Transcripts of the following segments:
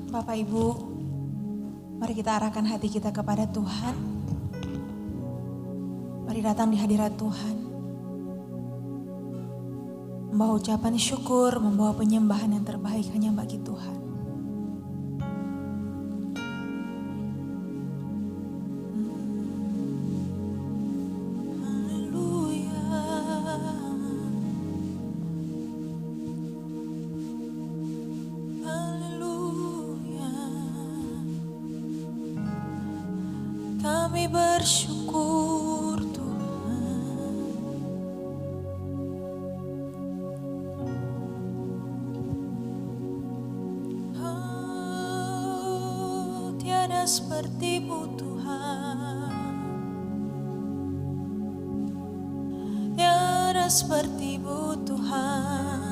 Bapak Ibu, mari kita arahkan hati kita kepada Tuhan. Mari datang di hadirat Tuhan. Membawa ucapan syukur, membawa penyembahan yang terbaik hanya bagi Tuhan. Kami bersyukur Tuhan. Oh, tiada seperti-Mu Tuhan. Tiada seperti-Mu Tuhan.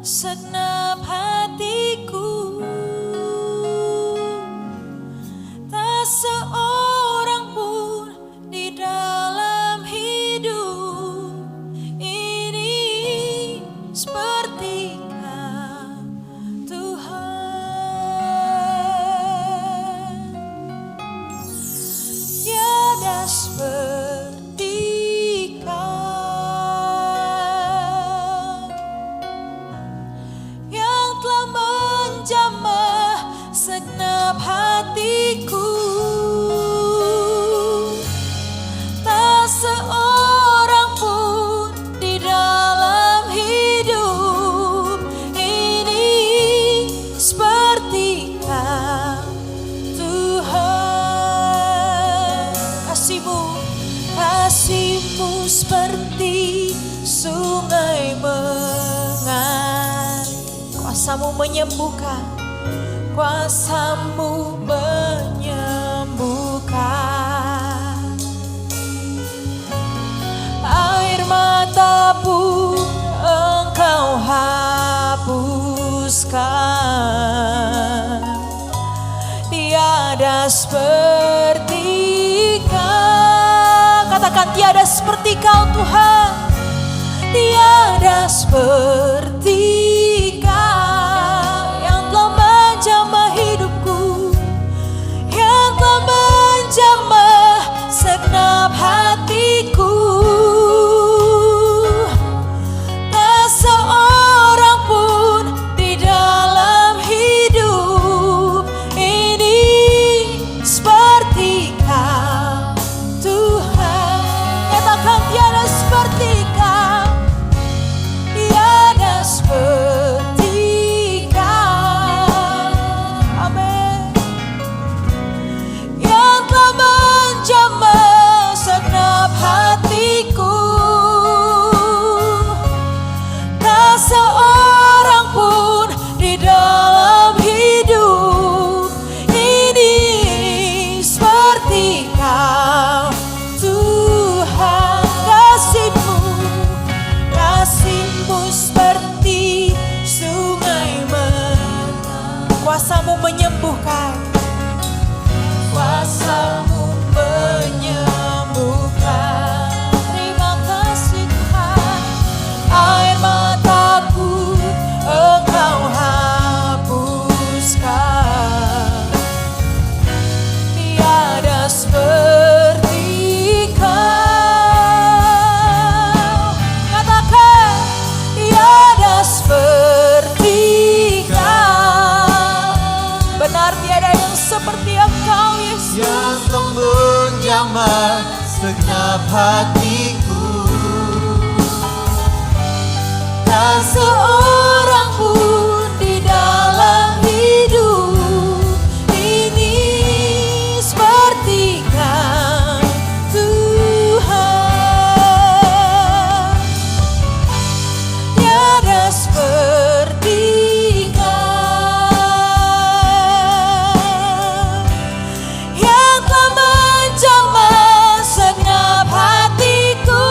Segenap hatiku, tak seorang pun di dalam hidup ini seperti Kau Tuhan. Tiada seperti segenap hatiku, tak seorang pun di dalam hidup ini seperti Kau Tuhan. Kasih-Mu seperti sungai mengalir, kuasa-Mu menyembuhkan, kuasa-Mu menyembuhkan. Air mata pun Engkau hapuskan. Tiada seperti Kau. Katakan tiada seperti Kau Tuhan. Tiada seperti Kau yang telah menjamah hidupku, yang telah menjamah segenap hatiku. Tak seorang pun di dalam hidup ini seperti Kau Tuhan. Katakan tiada seperti Kau. Tiada seperti Kau. Amin. Yang telah menjamah segenap hatiku, tak seorang pun di dalam hidup ini seperti Kau Tuhan. Kasih-Mu seperti sungai mengalir, kuasa-Mu menyembuhkan, kuasa-Mu menyembuhkan. Terima kasih Tuhan. Air mataku Engkau hapuskan. Tiada seperti Kau. Katakan tiada seperti Kau. Benar tiada yang seperti Engkau Yesus. Yang telah menjamah segenap hatiku, tak seorang pun di dalam hidup ini seperti Kau Tuhan. Tiada seperti Kau yang telah menjamah segenap hatiku.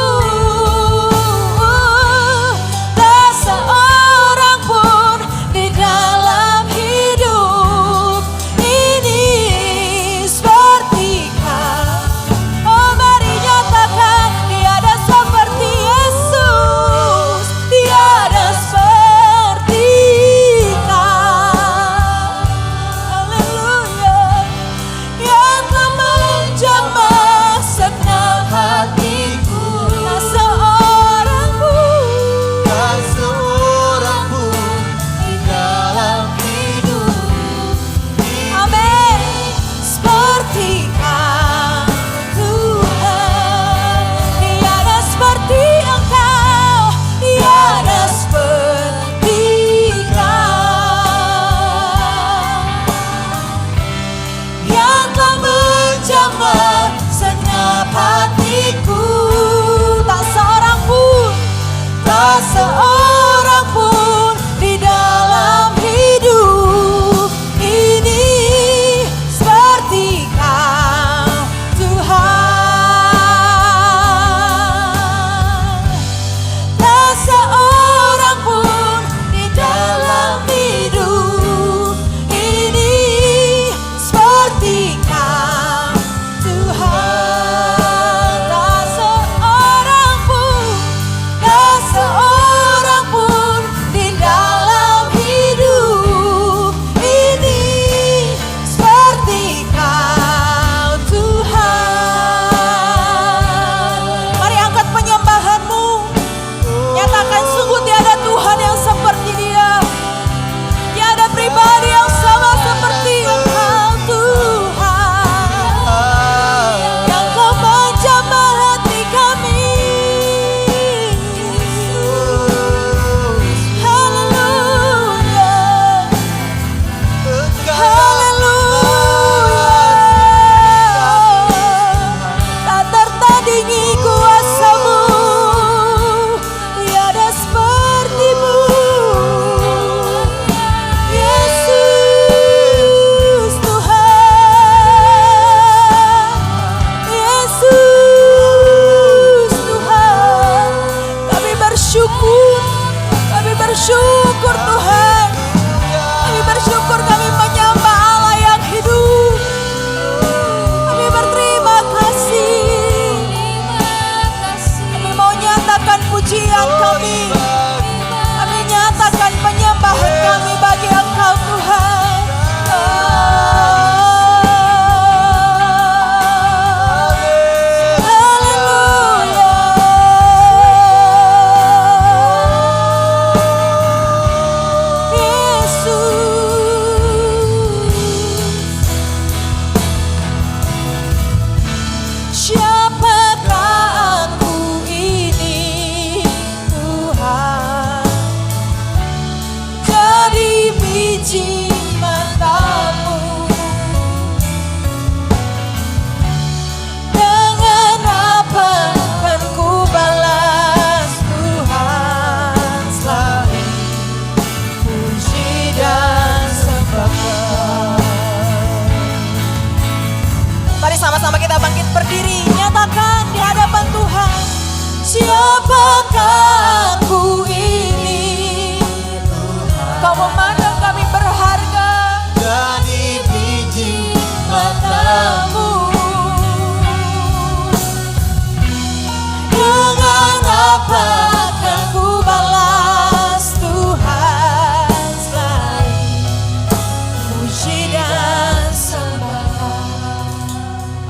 pujian kami. Kami nyatakan penyembahan kami bagi Engkau Tuhan. Sama-sama kita bangkit berdiri, nyatakan di hadapan Tuhan. Siapakah aku ini? Kau memandang kami berharga Jadi biji matamu. Dengan apa akan ku balas Tuhan selain puji dan sembah.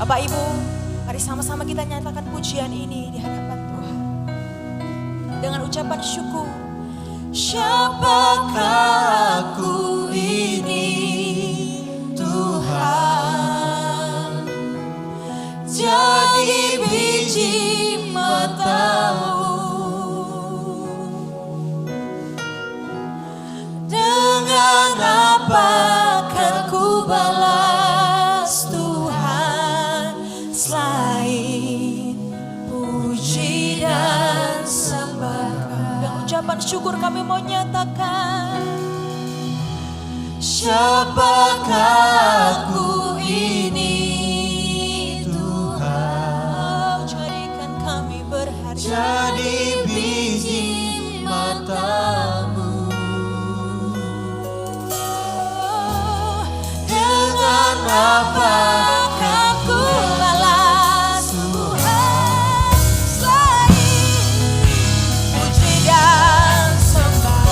Bapak Ibu, mari sama-sama kita nyatakan pujian ini di hadapan Tuhan dengan ucapan syukur. Siapakah aku ini Tuhan? Jadi biji matamu. Dengan apa akan ku balas Tuhan selain puji dan sembah. Dengan ucapan syukur kami mau nyatakan, siapakah aku ini Tuhan? Jadikan kami berharga. Jadi biji matamu. Dengan apa akan ku balas Tuhan selain puji dan sembah.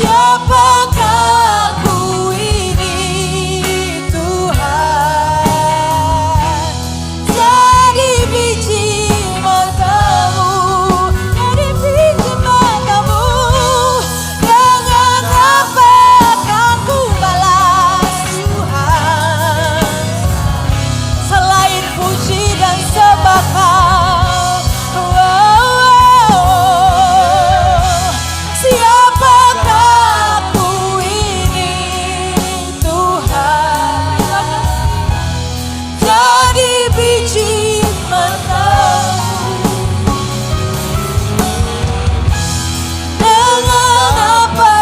Siapakah aku ini Tuhan? Jadi biji matamu, jadi biji matamu. Dengan apa akan ku balas Tuhan selain puji dan sembah Kau? Siapakah aku ini Tuhan? Jadi biji matamu. Dengan apa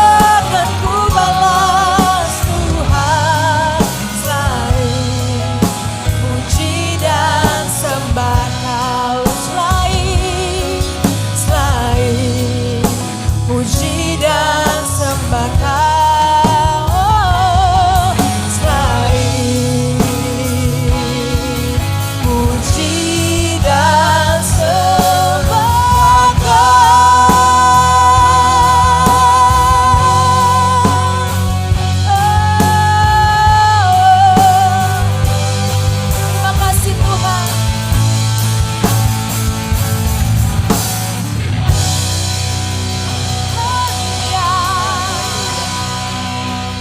akan ku balas Tuhan selain puji dan sembah Kau? Selain puji dan sembah Kau, selain puji dan sembah Terima kasih Tuhan.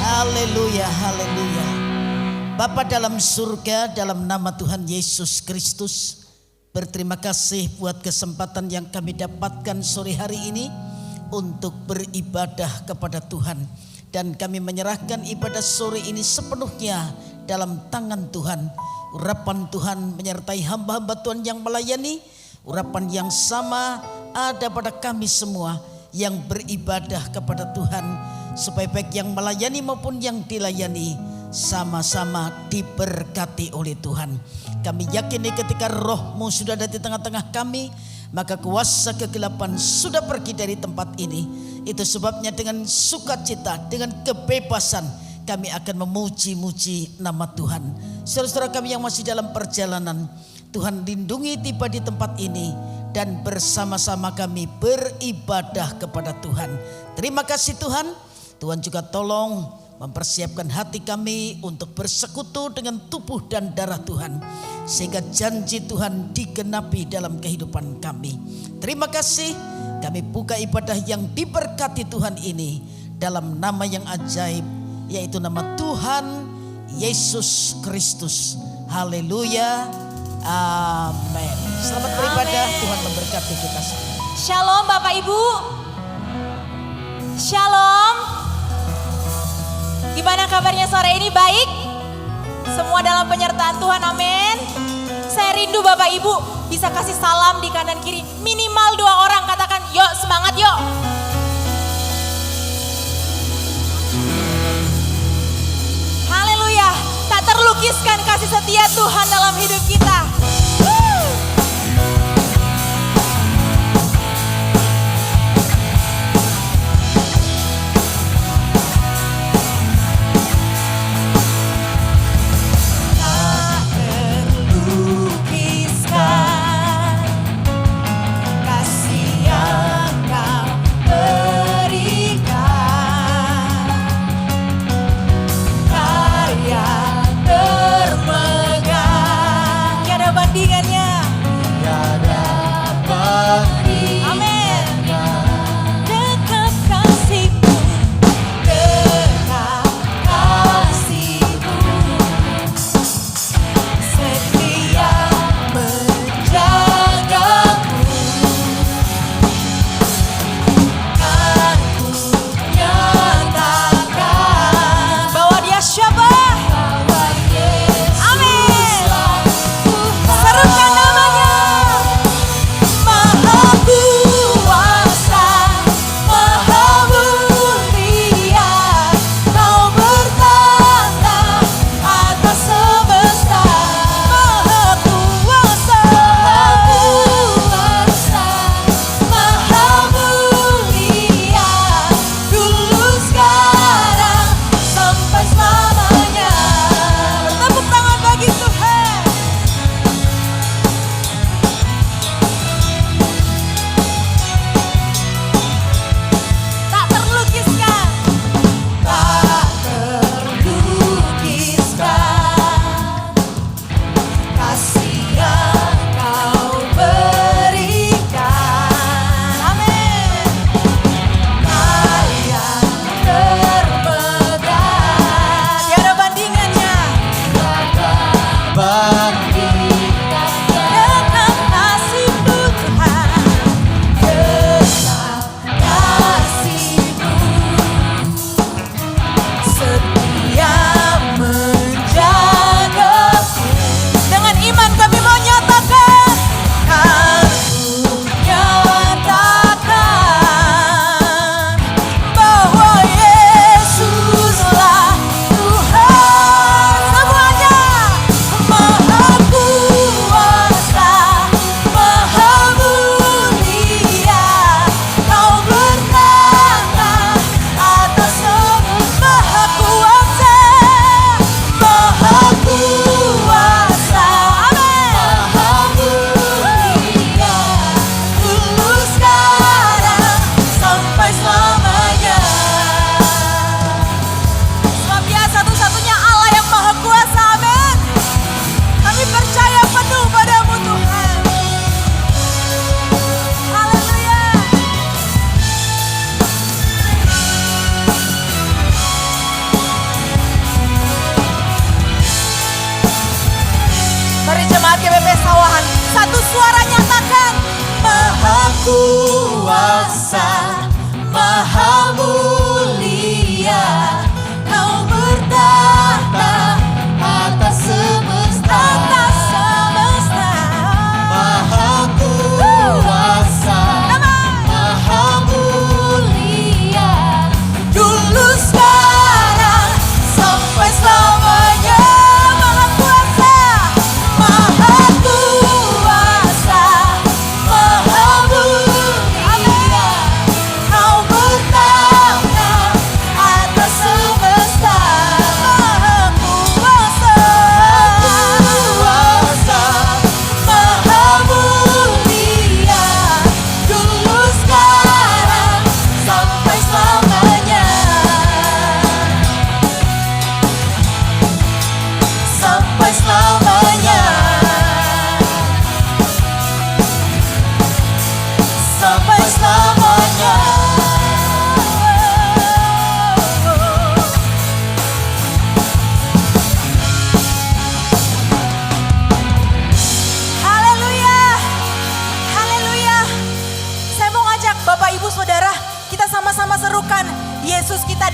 Haleluya, haleluya. Bapa dalam surga, dalam nama Tuhan Yesus Kristus, berterima kasih buat kesempatan yang kami dapatkan sore hari ini untuk beribadah kepada Tuhan. Dan kami menyerahkan ibadah sore ini sepenuhnya dalam tangan Tuhan. Urapan Tuhan menyertai hamba-hamba Tuhan yang melayani. Urapan yang sama ada pada kami semua yang beribadah kepada Tuhan, supaya baik yang melayani maupun yang dilayani sama-sama diberkati oleh Tuhan. Kami yakini ketika Roh-Mu sudah ada di tengah-tengah kami, maka kuasa kegelapan sudah pergi dari tempat ini. Itu sebabnya dengan sukacita, dengan kebebasan kami akan memuji-muji nama Tuhan. Saudara-saudara kami yang masih dalam perjalanan, Tuhan lindungi tiba di tempat ini dan bersama-sama kami beribadah kepada Tuhan. Terima kasih Tuhan. Tuhan juga tolong mempersiapkan hati kami untuk bersekutu dengan tubuh dan darah Tuhan, sehingga janji Tuhan digenapi dalam kehidupan kami. Terima kasih, kami buka ibadah yang diberkati Tuhan ini dalam nama yang ajaib, yaitu nama Tuhan Yesus Kristus. Haleluya, amin. Selamat beribadah, Tuhan memberkati kita semua. Shalom Bapak Ibu. Shalom. Gimana kabarnya sore ini? Baik? Semua dalam penyertaan Tuhan, amin. Saya rindu Bapak Ibu bisa kasih salam di kanan kiri. Minimal 2 orang, katakan yuk semangat yuk. Haleluya. Tak terlukiskan kasih setia Tuhan dalam hidup kita. Satu suara nyatakan, Maha Kuasa, Maha Mulia, Kau bertahta atas semesta. Maha Kuasa, Maha Mulia, Dulu sekarang sampai selamanya. Maha Kuasa, Maha Kuasa, Maha Mulia, Kau bertahta atas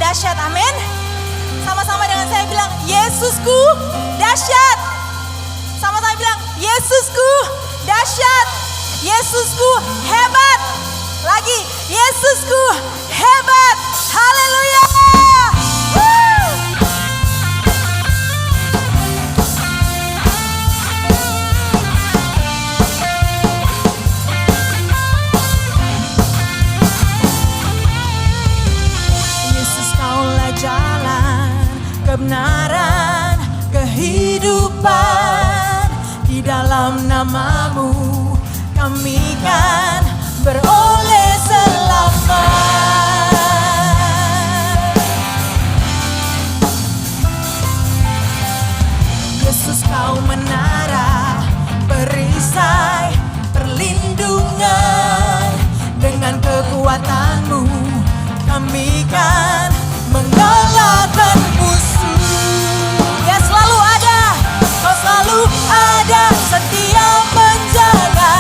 dahsyat, amin. Sama-sama dengan saya bilang, Yesusku dahsyat. Sama-sama bilang, Yesusku dahsyat. Yesusku hebat. Lagi, Yesusku hebat. Haleluya. Yesus, Kaulah jalan, kebenaran, kehidupan. Di dalam nama-Mu kami kan beroleh selamat. Yesus, Kau menara, perisai, perlindungan. Dengan kekuatan-Mu kami kan mengalahkan musuh. Dia selalu ada. Kau selalu ada, setia menjaga.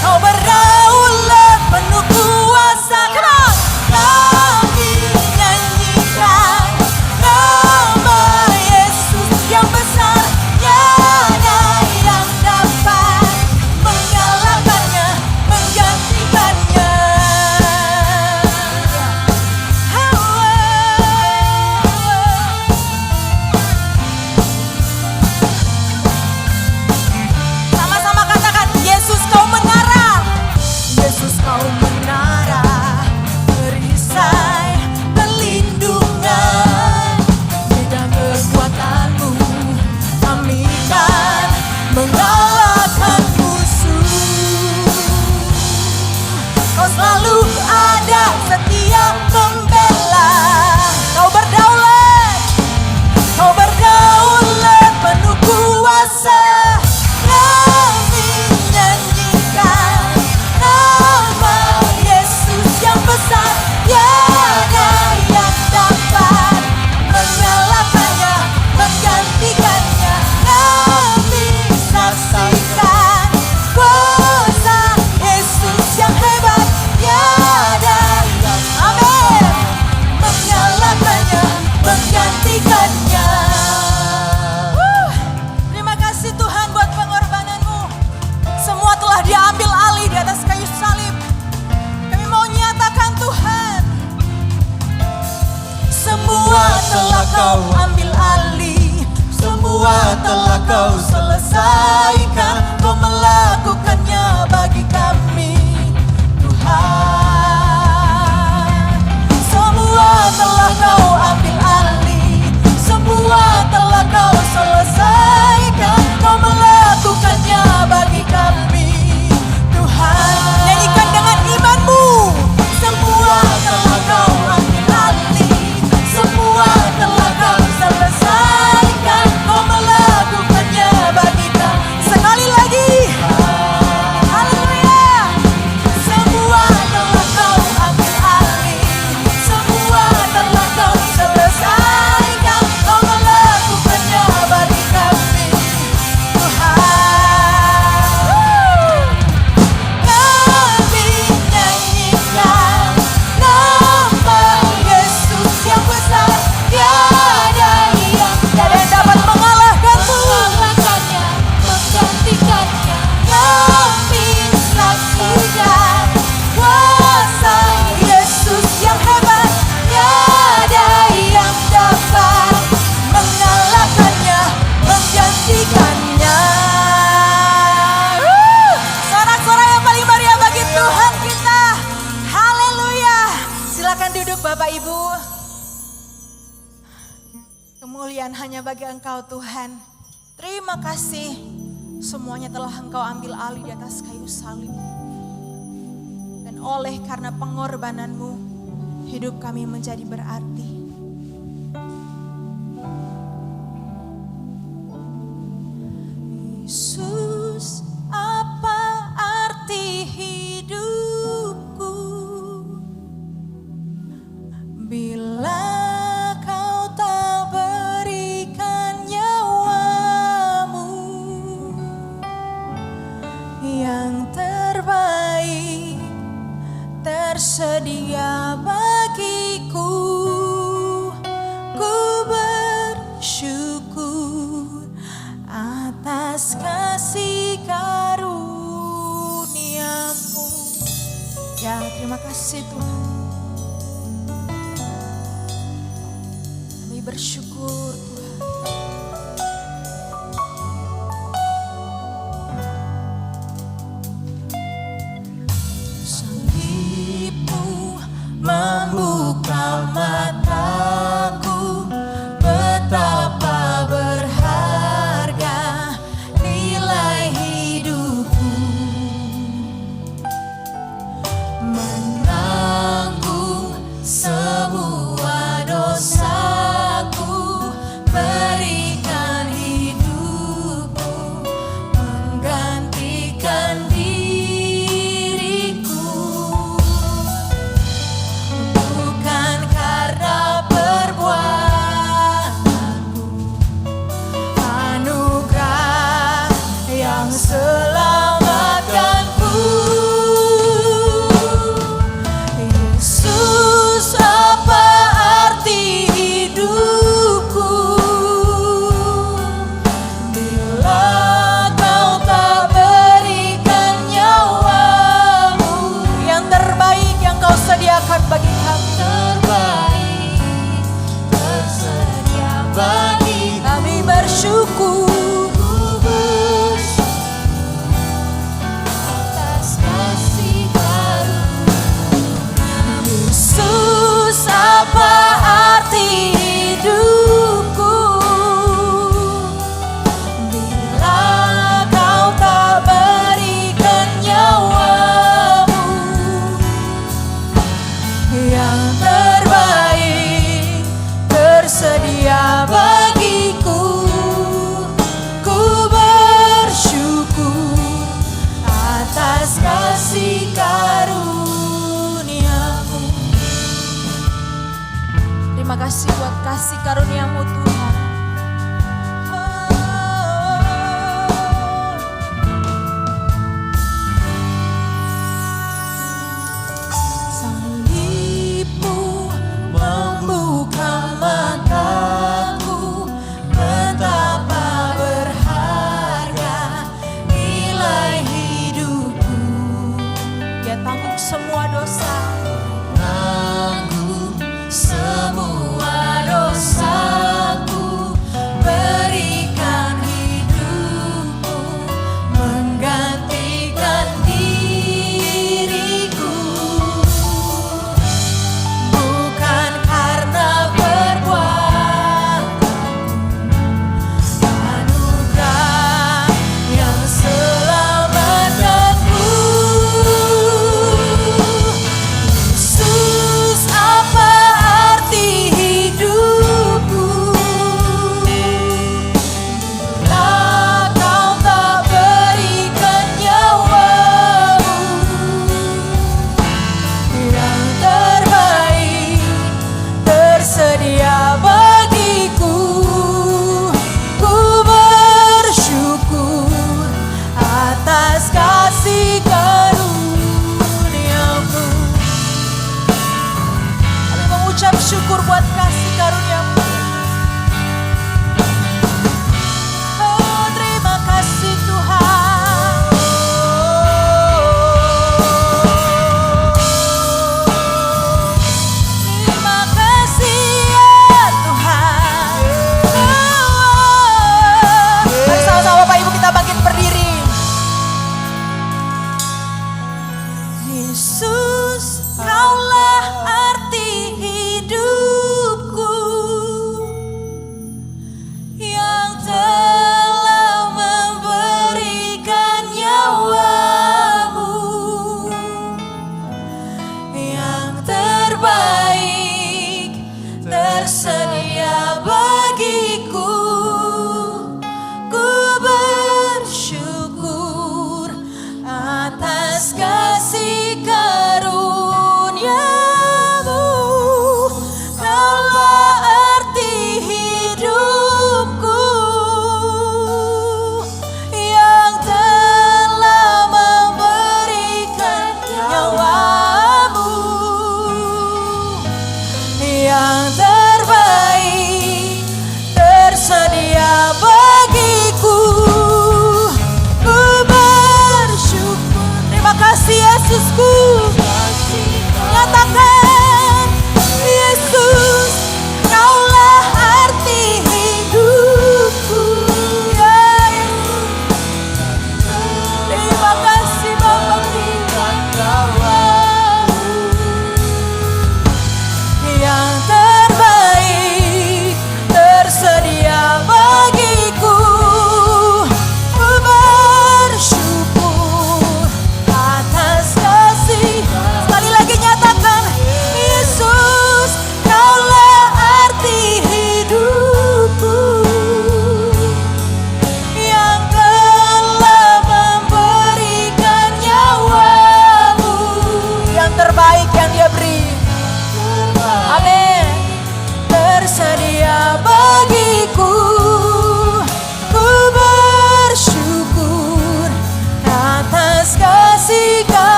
Kau berdaulat penuh kuasa. Come on. Kami nyanyikan nama Yesus yang besar. Tiada yang dapat mengalahkannya, menggantikannya. Sama-sama katakan, Yesus Kau menara. Yesus, Kau menara, perisai, perlindungan. Dengan kekuatan-Mu kami kan mengalahkan musuh. Kau selalu ada, setia membela. Kau berdaulat, Kau berdaulat penuh kuasa. Kami nyanyikan nama Yesus yang besar. Tiada yang dapat mengalahkannya, menggantikannya. Kami saksikan kuasa Yesus yang hebat. Tiada yang, amin, mengalahkannya, menggantikannya. Terima kasih Tuhan buat pengorbanan-Mu. Semua telah diambil alih di atas kayu salib. Kami mau nyatakan Tuhan, Semua telah Kau ambil alih, semua telah Kau selesaikan. Kau melakukannya bagi kami, Tuhan. Semua telah Kau ambil alih, semua telah Kau selesaikan. Kau melakukannya bagi kami, Tuhan. nyanyikan dengan iman-Mu. Semua telah Kau ambil alih, semua telah Kau selesaikan. Kau melakukannya bagi kami. Sekali lagi. Haleluya. Semua telah Kau ambil alih, semua telah Kau selesaikan. Kau melakukannya bagi kami, Tuhan. Kami nyanyikan nama Yesus yang besar. Tiada yang dapat mengalahkan-Mu, menggantikannya. Kami saksikan kuasa Yesus yang hebat. Tiada yang dapat mengalahkannya, menggantikannya. Sorak-sorak yang paling meriah bagi Tuhan kita. Haleluya. Silakan duduk Bapak Ibu. Kemuliaan hanya bagi Engkau Tuhan. Terima kasih. Semuanya telah Engkau ambil alih di atas kayu salib. Dan oleh karena pengorbanan-Mu, hidup kami menjadi berarti. Yesus, apa arti hidupku bila Kau tak berikan nyawa-Mu yang terbaik tersedia Terima kasih Tuhan. Kami bersyukur Tuhan. Salibmu membuka mataku, betapa berharga nilai hidupku. Menanggung semua dosaku, berikan hidupku, menggantikan diriku. Bukan karena perbuatanku, anugerah yang selamatkanku. Yesus, apa arti hidupku bila Kau tak berikan nyawamu? Yang terbaik yang Kau sediakan bagi kami. Terbaik tersedia bagi Kami bersyukur.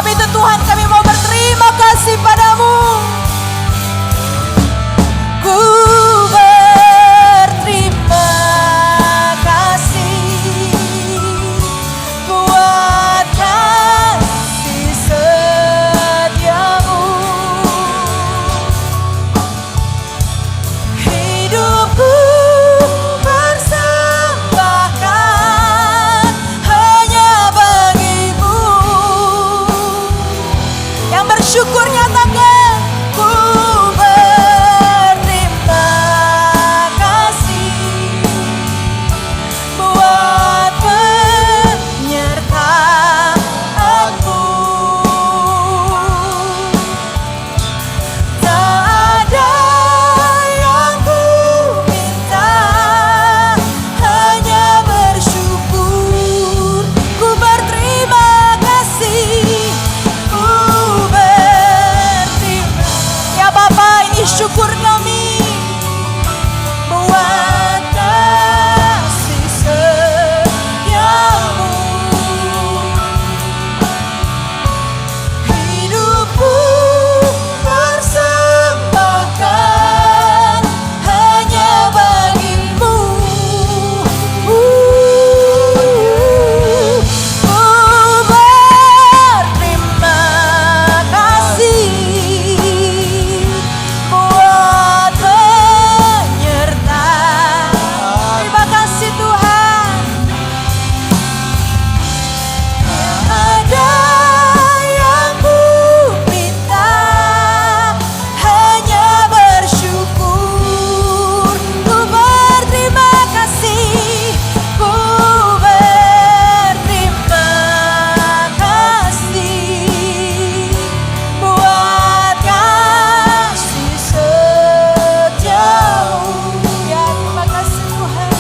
sebab itu Tuhan kami mau berterima kasih padamu. Ku berterima kasih buat kasih setiamu. Hidupku persembahkan hanya bagimu. Yang bersyukur nyatakan, ku berterima kasih buat penyertaanmu. Tak ada yang ku minta, hanya bersyukur. Ku berterima kasih, ku berterima. Ya Bapa, ini syukur kami buat kasih setiamu. Hidupku persembahkan hanya bagimu. Ku berterima kasih buat penyertaan. Terima kasih Tuhan. Ada yang ku minta, hanya bersyukur. Ku berterima kasih, ku berterima kasih buat kasih setiamu. Ya terima kasih Tuhan.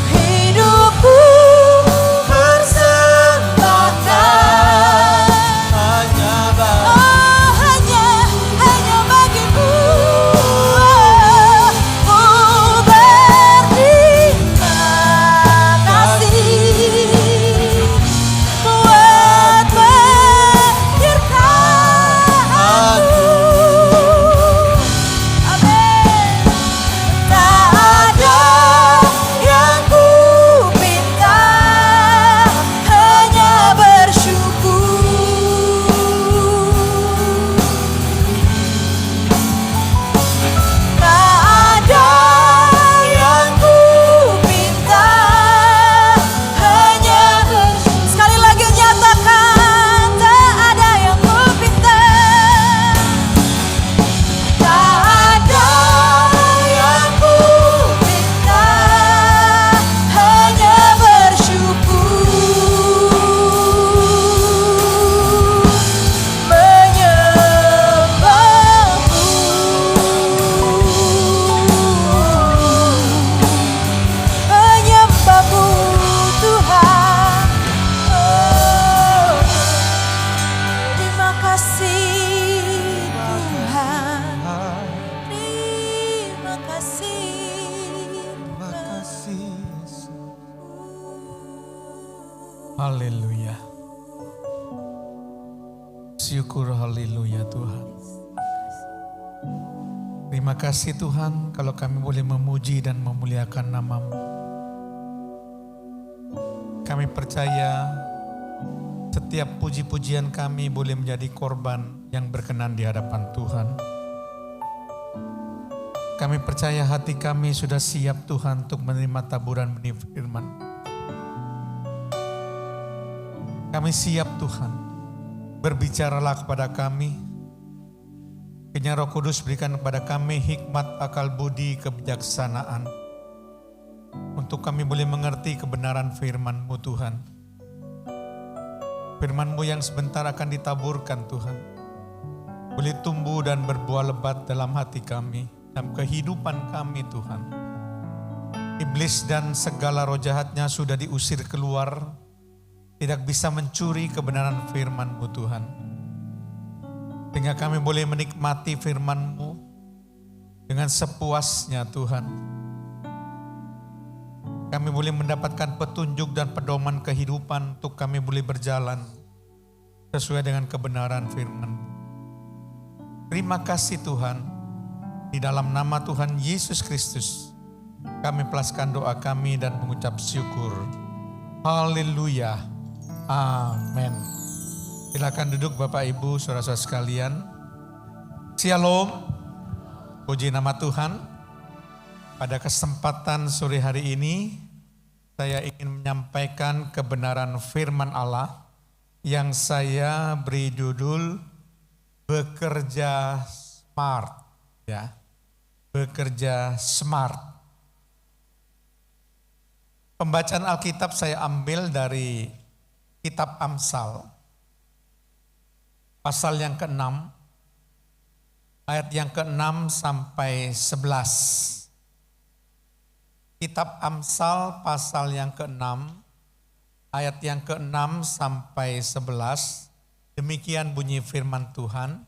Hidupku persembahkan hanya bagimu. Ku berterima kasih buat penyertaanmu. Amin. Tak ada yang ku minta, hanya bersyukur. Tak ada yang ku minta, hanya bersyukur. Sekali lagi nyatakan, tak ada yang ku minta. Tak ada yang ku minta, hanya bersyukur. Menyembahmu Tuhan. Oh, terima kasih Tuhan. Terima kasih Tuhan. Haleluya. Syukur haleluya Tuhan. Terima kasih Tuhan kalau kami boleh memuji dan memuliakan nama-Mu. Kami percaya setiap puji-pujian kami boleh menjadi korban yang berkenan di hadapan Tuhan. Kami percaya hati kami sudah siap Tuhan untuk menerima taburan benih firman. Kami siap Tuhan, berbicaralah kepada kami. Kiranya Roh Kudus berikan kepada kami hikmat, akal budi, kebijaksanaan. Untuk kami boleh mengerti kebenaran firman-Mu Tuhan. Firman-Mu yang sebentar akan ditaburkan Tuhan. Boleh tumbuh dan berbuah lebat dalam hati kami, dalam kehidupan kami Tuhan. Iblis dan segala roh jahatnya sudah diusir keluar. Tidak bisa mencuri kebenaran firman-Mu Tuhan. Sehingga kami boleh menikmati firman-Mu dengan sepuasnya Tuhan. Kami boleh mendapatkan petunjuk dan pedoman kehidupan untuk kami boleh berjalan sesuai dengan kebenaran firman. Terima kasih Tuhan, di dalam nama Tuhan Yesus Kristus kami pelaskan doa kami dan mengucap syukur. Haleluya. Amin. Silakan duduk Bapak Ibu saudara-saudara sekalian. Shalom. Puji nama Tuhan. Pada kesempatan sore hari ini saya ingin menyampaikan kebenaran firman Allah yang saya beri judul bekerja smart, ya. Bekerja smart. Pembacaan Alkitab saya ambil dari kitab Amsal pasal yang ke-6 ayat yang ke-6 sampai 11. Kitab Amsal pasal yang ke-6 ayat yang ke-6 sampai 11. Demikian bunyi firman Tuhan.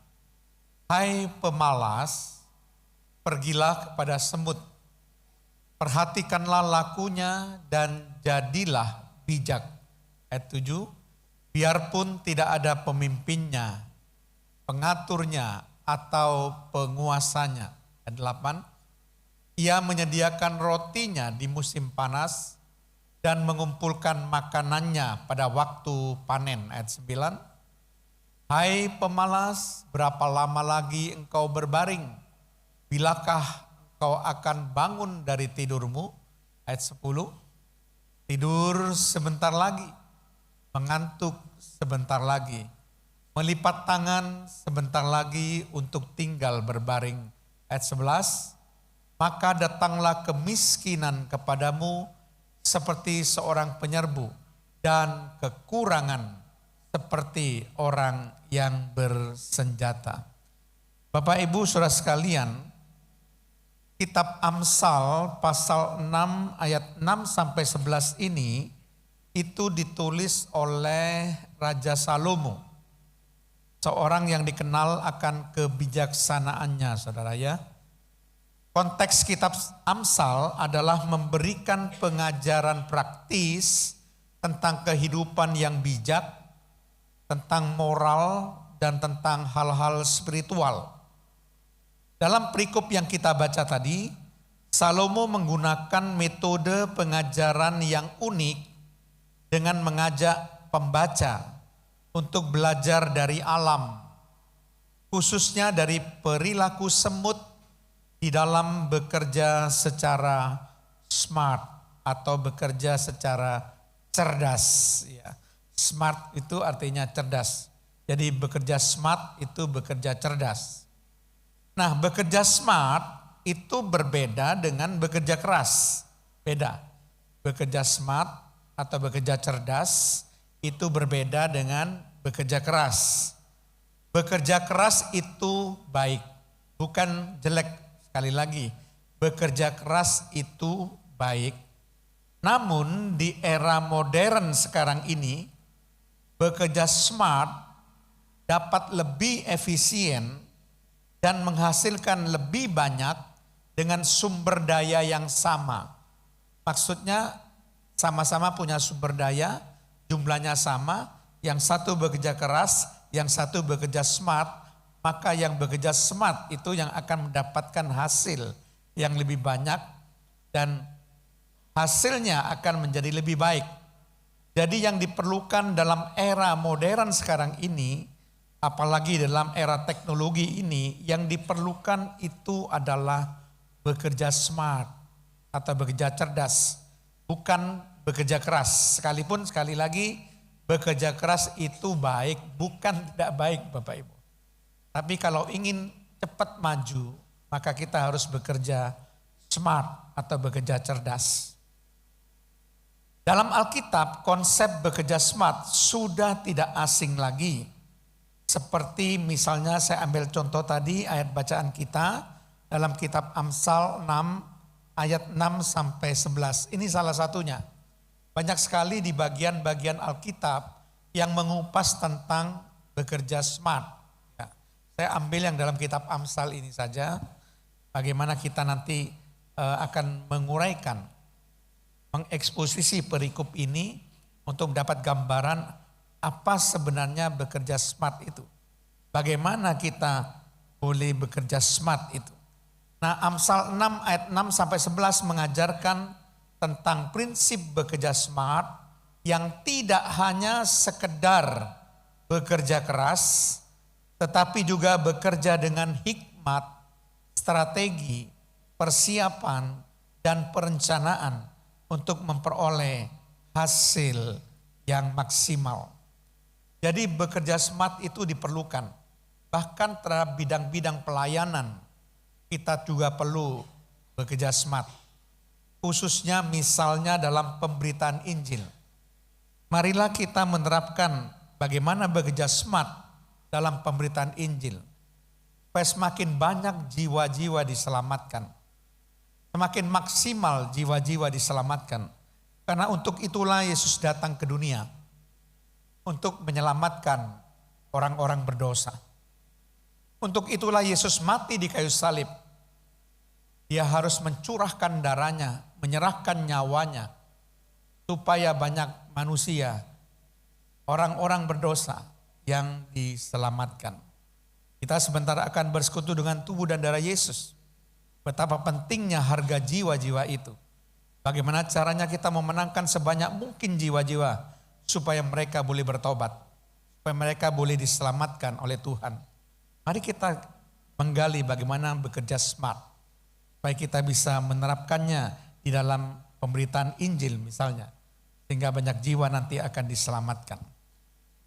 Hai pemalas, pergilah kepada semut, perhatikanlah lakunya dan jadilah bijak. Ayat 7, biarpun tidak ada pemimpinnya, pengaturnya atau penguasanya. Ayat 8, ia menyediakan rotinya di musim panas dan mengumpulkan makanannya pada waktu panen. Ayat 9, hai pemalas, berapa lama lagi engkau berbaring? Bilakah engkau akan bangun dari tidurmu? Ayat 10, tidur sebentar lagi, mengantuk sebentar lagi, melipat tangan sebentar lagi untuk tinggal berbaring. Ayat 11, maka datanglah kemiskinan kepadamu seperti seorang penyerbu dan kekurangan seperti orang yang bersenjata. Bapak Ibu saudara sekalian, kitab Amsal pasal 6 ayat 6 sampai 11 ini itu ditulis oleh Raja Salomo. Seorang yang dikenal akan kebijaksanaannya, saudara ya. Konteks kitab Amsal adalah memberikan pengajaran praktis tentang kehidupan yang bijak, tentang moral, dan tentang hal-hal spiritual. Dalam perikop yang kita baca tadi, Salomo menggunakan metode pengajaran yang unik dengan mengajak pembaca untuk belajar dari alam, khususnya dari perilaku semut di dalam bekerja secara smart atau bekerja secara cerdas. Ya. Smart itu artinya cerdas. Jadi bekerja smart itu bekerja cerdas. Nah, bekerja smart itu berbeda dengan bekerja keras. Beda. Bekerja smart atau bekerja cerdas itu berbeda dengan bekerja keras. Bekerja keras itu baik, bukan jelek. Sekali lagi, bekerja keras itu baik. Namun di era modern sekarang ini, bekerja smart dapat lebih efisien dan menghasilkan lebih banyak dengan sumber daya yang sama. Maksudnya sama-sama punya sumber daya, jumlahnya sama, yang satu bekerja keras, yang satu bekerja smart, maka yang bekerja smart itu yang akan mendapatkan hasil yang lebih banyak dan hasilnya akan menjadi lebih baik. Jadi yang diperlukan dalam era modern sekarang ini, apalagi dalam era teknologi ini, yang diperlukan itu adalah bekerja smart atau bekerja cerdas, bukan bekerja keras. Sekalipun sekali lagi bekerja keras itu baik, bukan tidak baik Bapak Ibu. Tapi kalau ingin cepat maju, maka kita harus bekerja smart atau bekerja cerdas. Dalam Alkitab, konsep bekerja smart sudah tidak asing lagi. Seperti misalnya saya ambil contoh tadi ayat bacaan kita dalam kitab Amsal 6 ayat 6 sampai 11. Ini salah satunya. Banyak sekali di bagian-bagian Alkitab yang mengupas tentang bekerja smart. Saya ambil yang dalam kitab Amsal ini saja, bagaimana kita nanti akan menguraikan, mengeksposisi perikop ini untuk mendapat gambaran apa sebenarnya bekerja smart itu. Bagaimana kita boleh bekerja smart itu. Nah, Amsal 6 ayat 6 sampai 11 mengajarkan tentang prinsip bekerja smart yang tidak hanya sekedar bekerja keras, tetapi juga bekerja dengan hikmat, strategi, persiapan, dan perencanaan untuk memperoleh hasil yang maksimal. Jadi bekerja smart itu diperlukan. Bahkan terhadap bidang-bidang pelayanan, kita juga perlu bekerja smart. Khususnya misalnya dalam pemberitaan Injil. Marilah kita menerapkan bagaimana bekerja smart dalam pemberitaan Injil. Supaya semakin banyak jiwa-jiwa diselamatkan. Semakin maksimal jiwa-jiwa diselamatkan. Karena untuk itulah Yesus datang ke dunia. Untuk menyelamatkan orang-orang berdosa. Untuk itulah Yesus mati di kayu salib. Dia harus mencurahkan darahnya, menyerahkan nyawanya. Supaya banyak manusia, orang-orang berdosa yang diselamatkan. Kita sebentar akan bersekutu dengan tubuh dan darah Yesus. Betapa pentingnya harga jiwa-jiwa itu. Bagaimana caranya kita memenangkan sebanyak mungkin jiwa-jiwa supaya mereka boleh bertobat. Supaya mereka boleh diselamatkan oleh Tuhan. Mari kita menggali bagaimana bekerja smart. Supaya kita bisa menerapkannya di dalam pemberitaan Injil misalnya. Sehingga banyak jiwa nanti akan diselamatkan.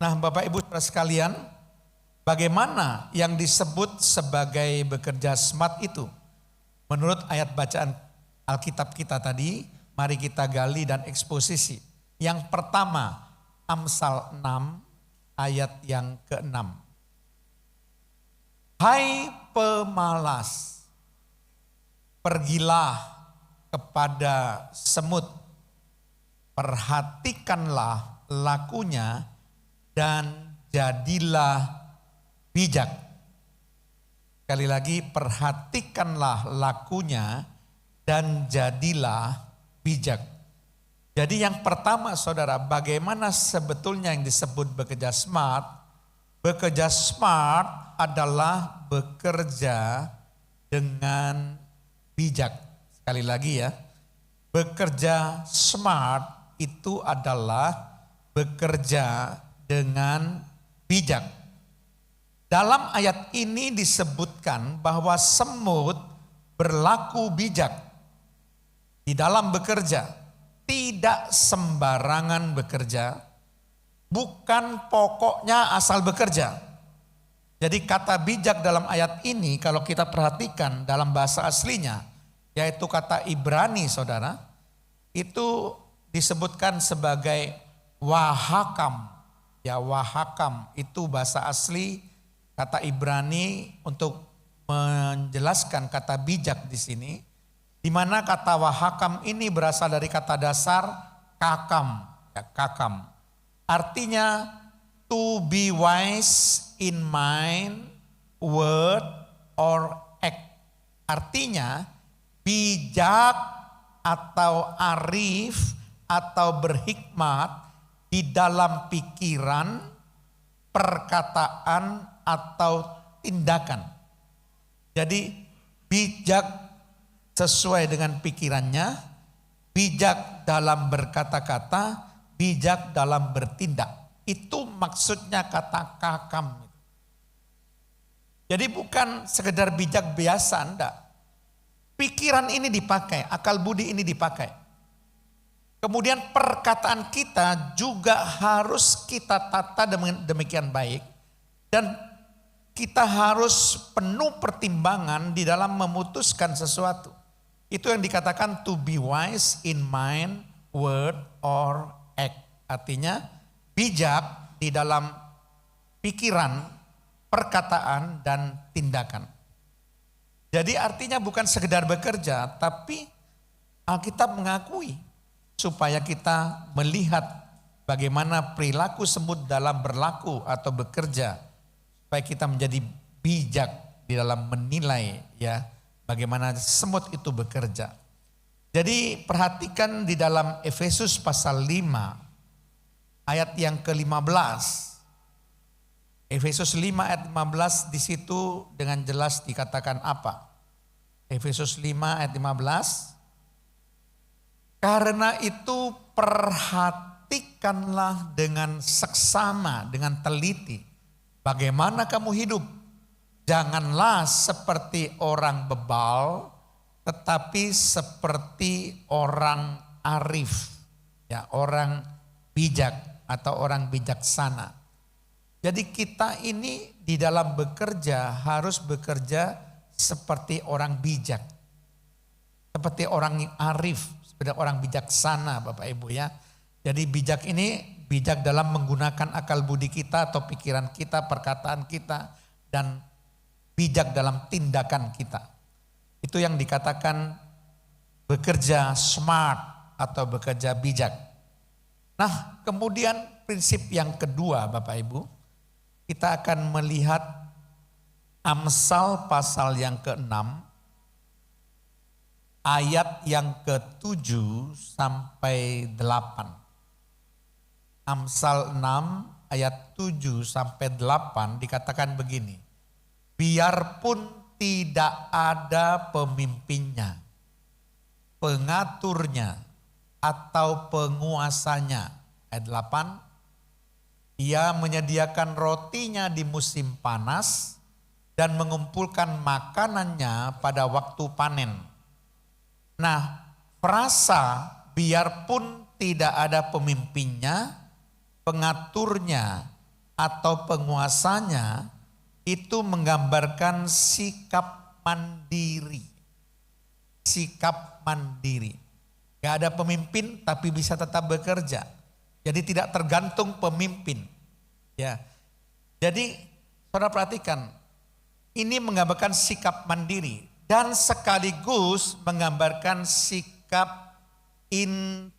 Nah, Bapak Ibu Saudara sekalian, bagaimana yang disebut sebagai bekerja smart itu? Menurut ayat bacaan Alkitab kita tadi, mari kita gali dan eksposisi. Yang pertama, Amsal 6 ayat yang ke-6. Hai pemalas, pergilah kepada semut, perhatikanlah lakunya dan jadilah bijak. Sekali lagi, perhatikanlah lakunya dan jadilah bijak. Jadi yang pertama saudara, bagaimana sebetulnya yang disebut bekerja smart? Bekerja smart adalah bekerja dengan bijak. Sekali lagi ya, bekerja smart itu adalah bekerja dengan bijak. Dalam ayat ini disebutkan bahwa semut berlaku bijak di dalam bekerja, tidak sembarangan bekerja, bukan pokoknya asal bekerja. Jadi kata bijak dalam ayat ini kalau kita perhatikan dalam bahasa aslinya, yaitu kata Ibrani saudara, itu disebutkan sebagai wahakam. Ya, wahakam itu bahasa asli kata Ibrani untuk menjelaskan kata bijak di sini, di mana kata wahakam ini berasal dari kata dasar kakam, ya, kakam. Artinya to be wise in mind, word, or act. Artinya bijak atau arif atau berhikmat di dalam pikiran, perkataan, atau tindakan. Jadi bijak sesuai dengan pikirannya, bijak dalam berkata-kata, bijak dalam bertindak. Itu maksudnya kata kakam. Jadi bukan sekedar bijak biasa, enggak. Pikiran ini dipakai, akal budi ini dipakai. Kemudian perkataan kita juga harus kita tata demikian baik. Dan kita harus penuh pertimbangan di dalam memutuskan sesuatu. Itu yang dikatakan to be wise in mind, word, or act. Artinya bijak di dalam pikiran, perkataan, dan tindakan. Jadi artinya bukan sekedar bekerja, tapi Alkitab mengakui supaya kita melihat bagaimana perilaku semut dalam berlaku atau bekerja, supaya kita menjadi bijak di dalam menilai ya bagaimana semut itu bekerja. Jadi perhatikan di dalam Efesus pasal 5 ayat yang ke-15. Efesus 5 ayat 15 di situ dengan jelas dikatakan apa? Efesus 5 ayat 15. Karena itu perhatikanlah dengan seksama, dengan teliti bagaimana kamu hidup. Janganlah seperti orang bebal, tetapi seperti orang arif, ya, orang bijak atau orang bijaksana. Jadi kita ini di dalam bekerja harus bekerja seperti orang bijak, seperti orang arif, seperti orang bijaksana, Bapak Ibu ya. Jadi bijak ini bijak dalam menggunakan akal budi kita atau pikiran kita, perkataan kita, dan bijak dalam tindakan kita. Itu yang dikatakan bekerja smart atau bekerja bijak. Nah, kemudian prinsip yang kedua Bapak Ibu, kita akan melihat Amsal pasal yang ke-6 ayat yang ke-7 sampai 8. Amsal 6 ayat 7 sampai 8 dikatakan begini. Biarpun tidak ada pemimpinnya, pengaturnya, atau penguasanya. Ayat 8. Ia menyediakan rotinya di musim panas dan mengumpulkan makanannya pada waktu panen. Nah, frasa biarpun tidak ada pemimpinnya, pengaturnya, atau penguasanya itu menggambarkan sikap mandiri. Sikap mandiri. Gak ada pemimpin tapi bisa tetap bekerja. Jadi tidak tergantung pemimpin. Ya. Jadi saudara perhatikan, ini menggambarkan sikap mandiri dan sekaligus menggambarkan sikap integritas.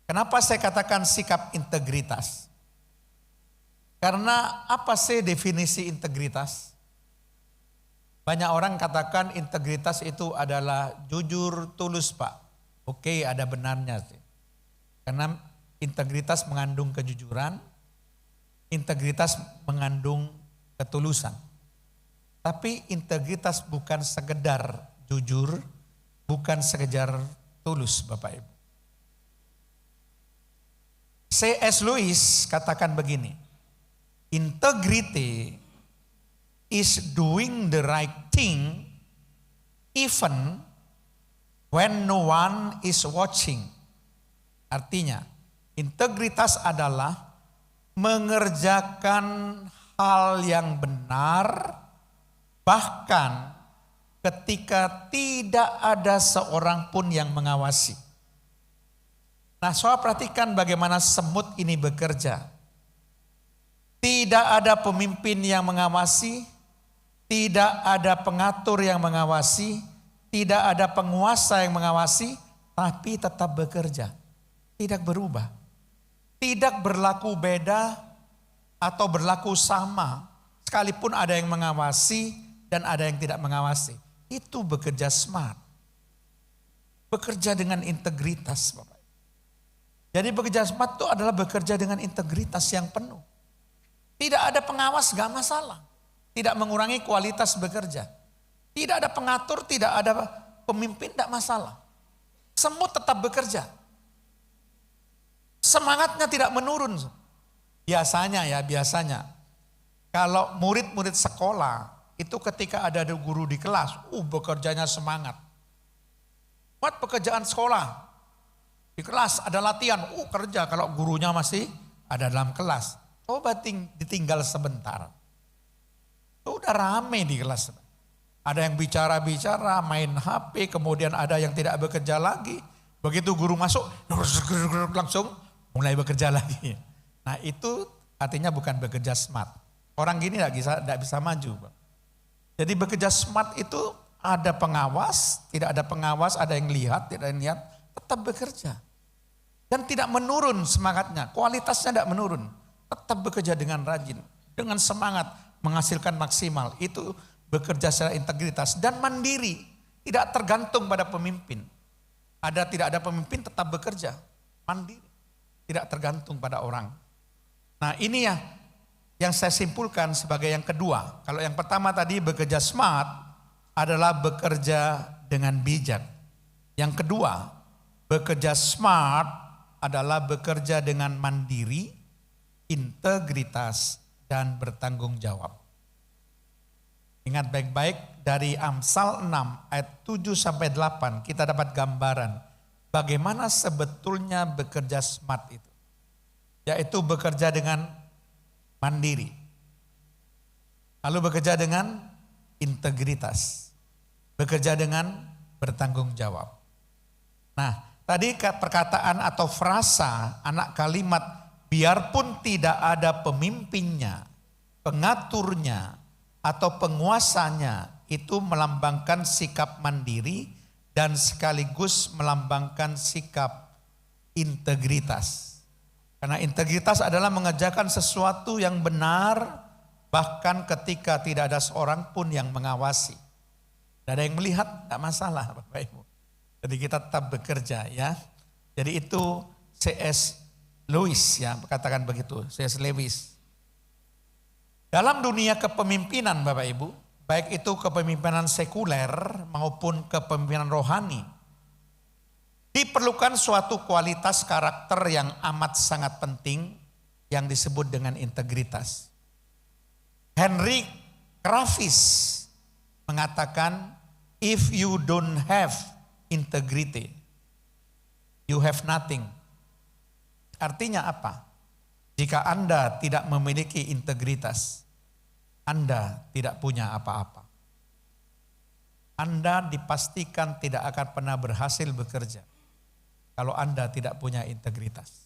Kenapa saya katakan sikap integritas? Karena apa sih definisi integritas? Banyak orang katakan integritas itu adalah jujur, tulus, Pak. Oke, ada benarnya sih. Karena integritas mengandung kejujuran, integritas mengandung ketulusan. Tapi integritas bukan sekedar jujur, bukan sekedar tulus, Bapak Ibu. C.S. Lewis katakan begini, integrity is doing the right thing even when no one is watching. Artinya, integritas adalah mengerjakan hal yang benar bahkan ketika tidak ada seorang pun yang mengawasi. Nah, saudara perhatikan bagaimana semut ini bekerja. Tidak ada pemimpin yang mengawasi, tidak ada pengatur yang mengawasi, tidak ada penguasa yang mengawasi, tapi tetap bekerja. Tidak berubah. Tidak berlaku beda atau berlaku sama. Sekalipun ada yang mengawasi dan ada yang tidak mengawasi. Itu bekerja smart. Bekerja dengan integritas, Bapak. Jadi bekerja smart itu adalah bekerja dengan integritas yang penuh. Tidak ada pengawas, gak masalah. Tidak mengurangi kualitas bekerja. Tidak ada pengatur, tidak ada pemimpin, tidak masalah. Semut tetap bekerja. Semangatnya tidak menurun. Biasanya. Kalau murid-murid sekolah, itu ketika ada guru di kelas, bekerjanya semangat. Buat pekerjaan sekolah. Di kelas ada latihan, kerja kalau gurunya masih ada dalam kelas. Coba ditinggal sebentar. Udah rame di kelas. Ada yang bicara-bicara, main HP, kemudian ada yang tidak bekerja lagi. Begitu guru masuk, langsung mulai bekerja lagi. Nah itu artinya bukan bekerja smart. Orang gini tidak bisa maju. Jadi bekerja smart itu ada pengawas, tidak ada pengawas, ada yang lihat, tidak ada yang lihat, tetap bekerja. Dan tidak menurun semangatnya, kualitasnya tidak menurun. Tetap bekerja dengan rajin, dengan semangat, menghasilkan maksimal. Itu bekerja secara integritas dan mandiri, tidak tergantung pada pemimpin. Tidak ada pemimpin tetap bekerja. mandiri, tidak tergantung pada orang. Nah ini ya yang saya simpulkan sebagai yang kedua. Kalau yang pertama tadi bekerja smart adalah bekerja dengan bijak. Yang kedua, bekerja smart adalah bekerja dengan mandiri, integritas, dan bertanggung jawab. Ingat baik-baik dari Amsal 6 ayat 7-8 kita dapat gambaran bagaimana sebetulnya bekerja smart itu. Yaitu bekerja dengan mandiri. Lalu bekerja dengan integritas. Bekerja dengan bertanggung jawab. Nah, tadi perkataan atau frasa anak kalimat biarpun tidak ada pemimpinnya, pengaturnya, atau penguasanya itu melambangkan sikap mandiri dan sekaligus melambangkan sikap integritas. Karena integritas adalah mengerjakan sesuatu yang benar bahkan ketika tidak ada seorang pun yang mengawasi. Tidak ada yang melihat, tidak masalah Bapak Ibu. Jadi kita tetap bekerja ya. Jadi itu C.S. Lewis ya, katakan begitu, C.S. Lewis. Dalam dunia kepemimpinan Bapak Ibu, baik itu kepemimpinan sekuler maupun kepemimpinan rohani, diperlukan suatu kualitas karakter yang amat sangat penting yang disebut dengan integritas. Henry Kravis mengatakan, if you don't have integrity, you have nothing. Artinya apa? Jika Anda tidak memiliki integritas, Anda tidak punya apa-apa. Anda dipastikan tidak akan pernah berhasil bekerja kalau Anda tidak punya integritas.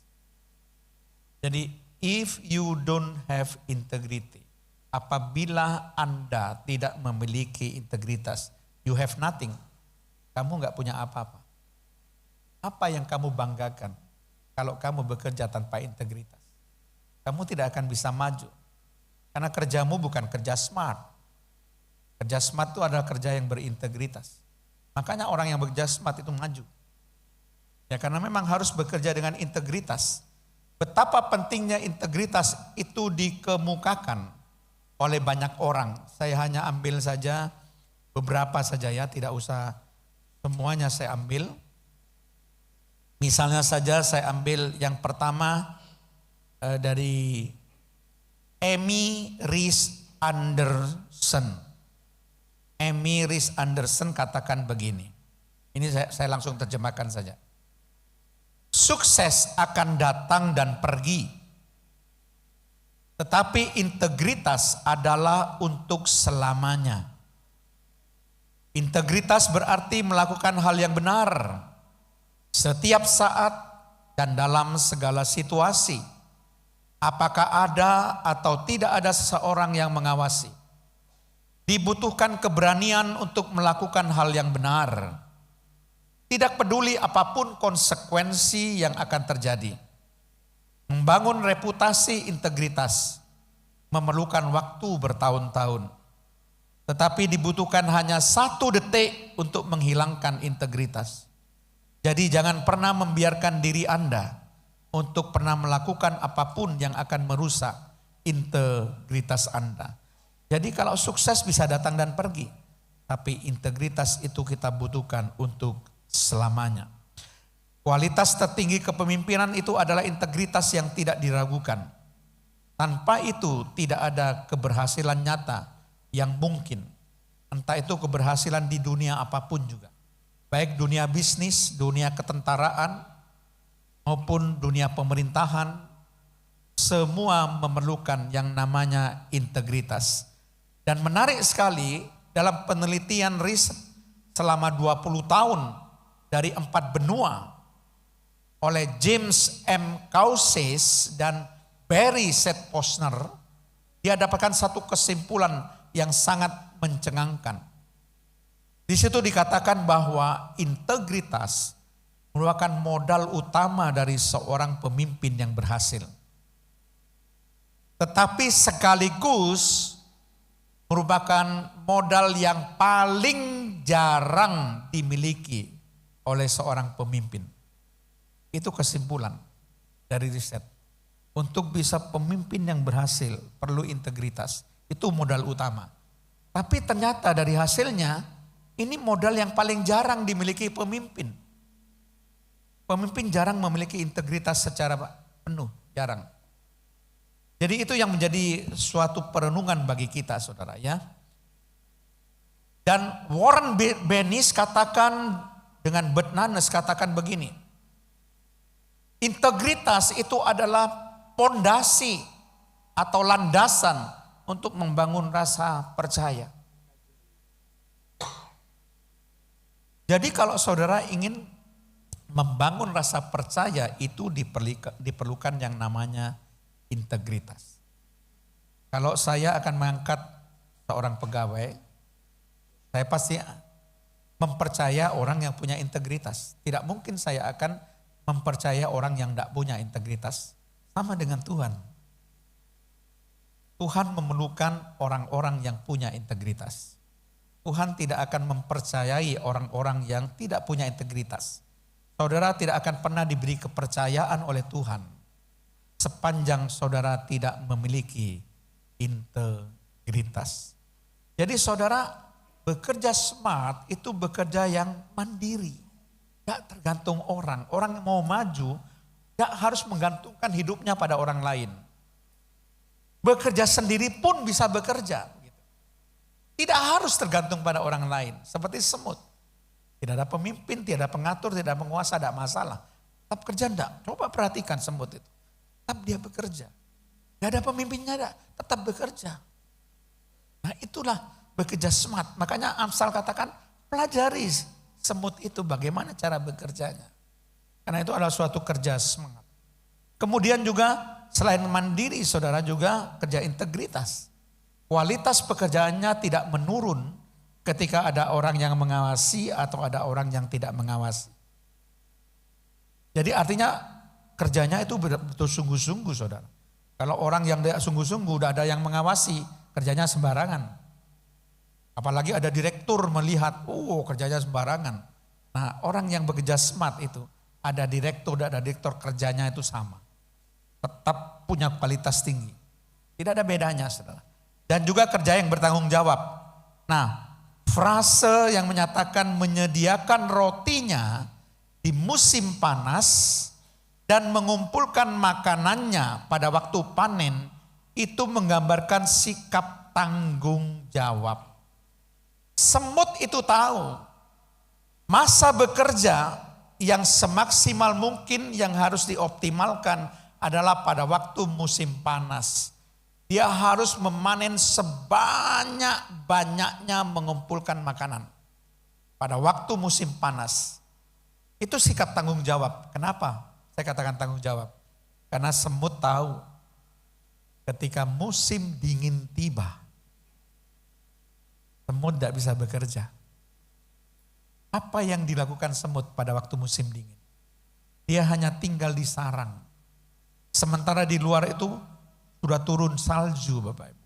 Jadi, if you don't have integrity, apabila Anda tidak memiliki integritas, you have nothing. Kamu nggak punya apa-apa. Apa yang kamu banggakan kalau kamu bekerja tanpa integritas? Kamu tidak akan bisa maju. Karena kerjamu bukan kerja smart. Kerja smart itu adalah kerja yang berintegritas. Makanya orang yang bekerja smart itu maju. Ya karena memang harus bekerja dengan integritas. Betapa pentingnya integritas itu dikemukakan oleh banyak orang. Saya hanya ambil saja beberapa saja ya, tidak usah semuanya saya ambil. Misalnya saja saya ambil yang pertama dari Amy Rees Anderson. Amy Rees Anderson katakan begini. Ini saya langsung terjemahkan saja. Sukses akan datang dan pergi. Tetapi integritas adalah untuk selamanya. Integritas berarti melakukan hal yang benar setiap saat dan dalam segala situasi. Apakah ada atau tidak ada seseorang yang mengawasi. Dibutuhkan keberanian untuk melakukan hal yang benar. Tidak peduli apapun konsekuensi yang akan terjadi. Membangun reputasi integritas memerlukan waktu bertahun-tahun. Tetapi dibutuhkan hanya 1 detik untuk menghilangkan integritas. Jadi jangan pernah membiarkan diri Anda untuk pernah melakukan apapun yang akan merusak integritas Anda. Jadi kalau sukses bisa datang dan pergi. Tapi integritas itu kita butuhkan untuk selamanya. Kualitas tertinggi kepemimpinan itu adalah integritas yang tidak diragukan. Tanpa itu tidak ada keberhasilan nyata yang mungkin. Entah itu keberhasilan di dunia apapun juga. Baik dunia bisnis, dunia ketentaraan, maupun dunia pemerintahan, semua memerlukan yang namanya integritas. Dan menarik sekali dalam penelitian riset selama 20 tahun dari 4 benua oleh James M. Causes dan Barry Z. Posner, dia dapatkan satu kesimpulan yang sangat mencengangkan. Di situ dikatakan bahwa integritas merupakan modal utama dari seorang pemimpin yang berhasil. Tetapi sekaligus merupakan modal yang paling jarang dimiliki oleh seorang pemimpin. Itu kesimpulan dari riset. Untuk bisa pemimpin yang berhasil perlu integritas. Itu modal utama. Tapi ternyata dari hasilnya ini modal yang paling jarang dimiliki pemimpin. Pemimpin jarang memiliki integritas secara penuh, jarang. Jadi itu yang menjadi suatu perenungan bagi kita saudara ya. Dan Warren Bennis katakan dengan Bert Nanes katakan begini. Integritas itu adalah pondasi atau landasan untuk membangun rasa percaya. Jadi kalau saudara ingin membangun rasa percaya itu diperlukan yang namanya integritas. Kalau saya akan mengangkat seorang pegawai, saya pasti mempercaya orang yang punya integritas. Tidak mungkin saya akan mempercaya orang yang tidak punya integritas. Sama dengan Tuhan. Tuhan memerlukan orang-orang yang punya integritas. Tuhan tidak akan mempercayai orang-orang yang tidak punya integritas. Saudara tidak akan pernah diberi kepercayaan oleh Tuhan sepanjang saudara tidak memiliki integritas. Jadi saudara bekerja smart itu bekerja yang mandiri. Tidak tergantung orang. Orang mau maju tidak harus menggantungkan hidupnya pada orang lain. Bekerja sendiri pun bisa bekerja. Tidak harus tergantung pada orang lain. Seperti semut. Tidak ada pemimpin, tidak ada pengatur, tidak ada penguasa, tidak masalah. Tetap kerja enggak. Coba perhatikan semut itu. Tetap dia bekerja. Tidak ada pemimpinnya enggak. Tetap bekerja. Nah itulah bekerja smart. Makanya Amsal katakan pelajari semut itu bagaimana cara bekerjanya. Karena itu adalah suatu kerja smart. Kemudian juga selain mandiri saudara juga kerja integritas. Kualitas pekerjaannya tidak menurun ketika ada orang yang mengawasi atau ada orang yang tidak mengawasi. Jadi artinya kerjanya itu betul sungguh-sungguh saudara. Kalau orang yang tidak sungguh-sungguh udah ada yang mengawasi, kerjanya sembarangan. Apalagi ada direktur melihat, kerjanya sembarangan. Nah orang yang bekerja smart itu, ada direktur, ada direktur kerjanya itu sama. Tetap punya kualitas tinggi. Tidak ada bedanya saudara. Dan juga kerja yang bertanggung jawab. Nah, frase yang menyatakan menyediakan rotinya di musim panas dan mengumpulkan makanannya pada waktu panen itu menggambarkan sikap tanggung jawab. Semut itu tahu masa bekerja yang semaksimal mungkin yang harus dioptimalkan adalah pada waktu musim panas. Dia harus memanen sebanyak-banyaknya mengumpulkan makanan. Pada waktu musim panas. Itu sikap tanggung jawab. Kenapa saya katakan tanggung jawab? Karena semut tahu ketika musim dingin tiba. Semut tidak bisa bekerja. Apa yang dilakukan semut pada waktu musim dingin? Dia hanya tinggal di sarang. Sementara di luar itu sudah turun salju Bapak Ibu.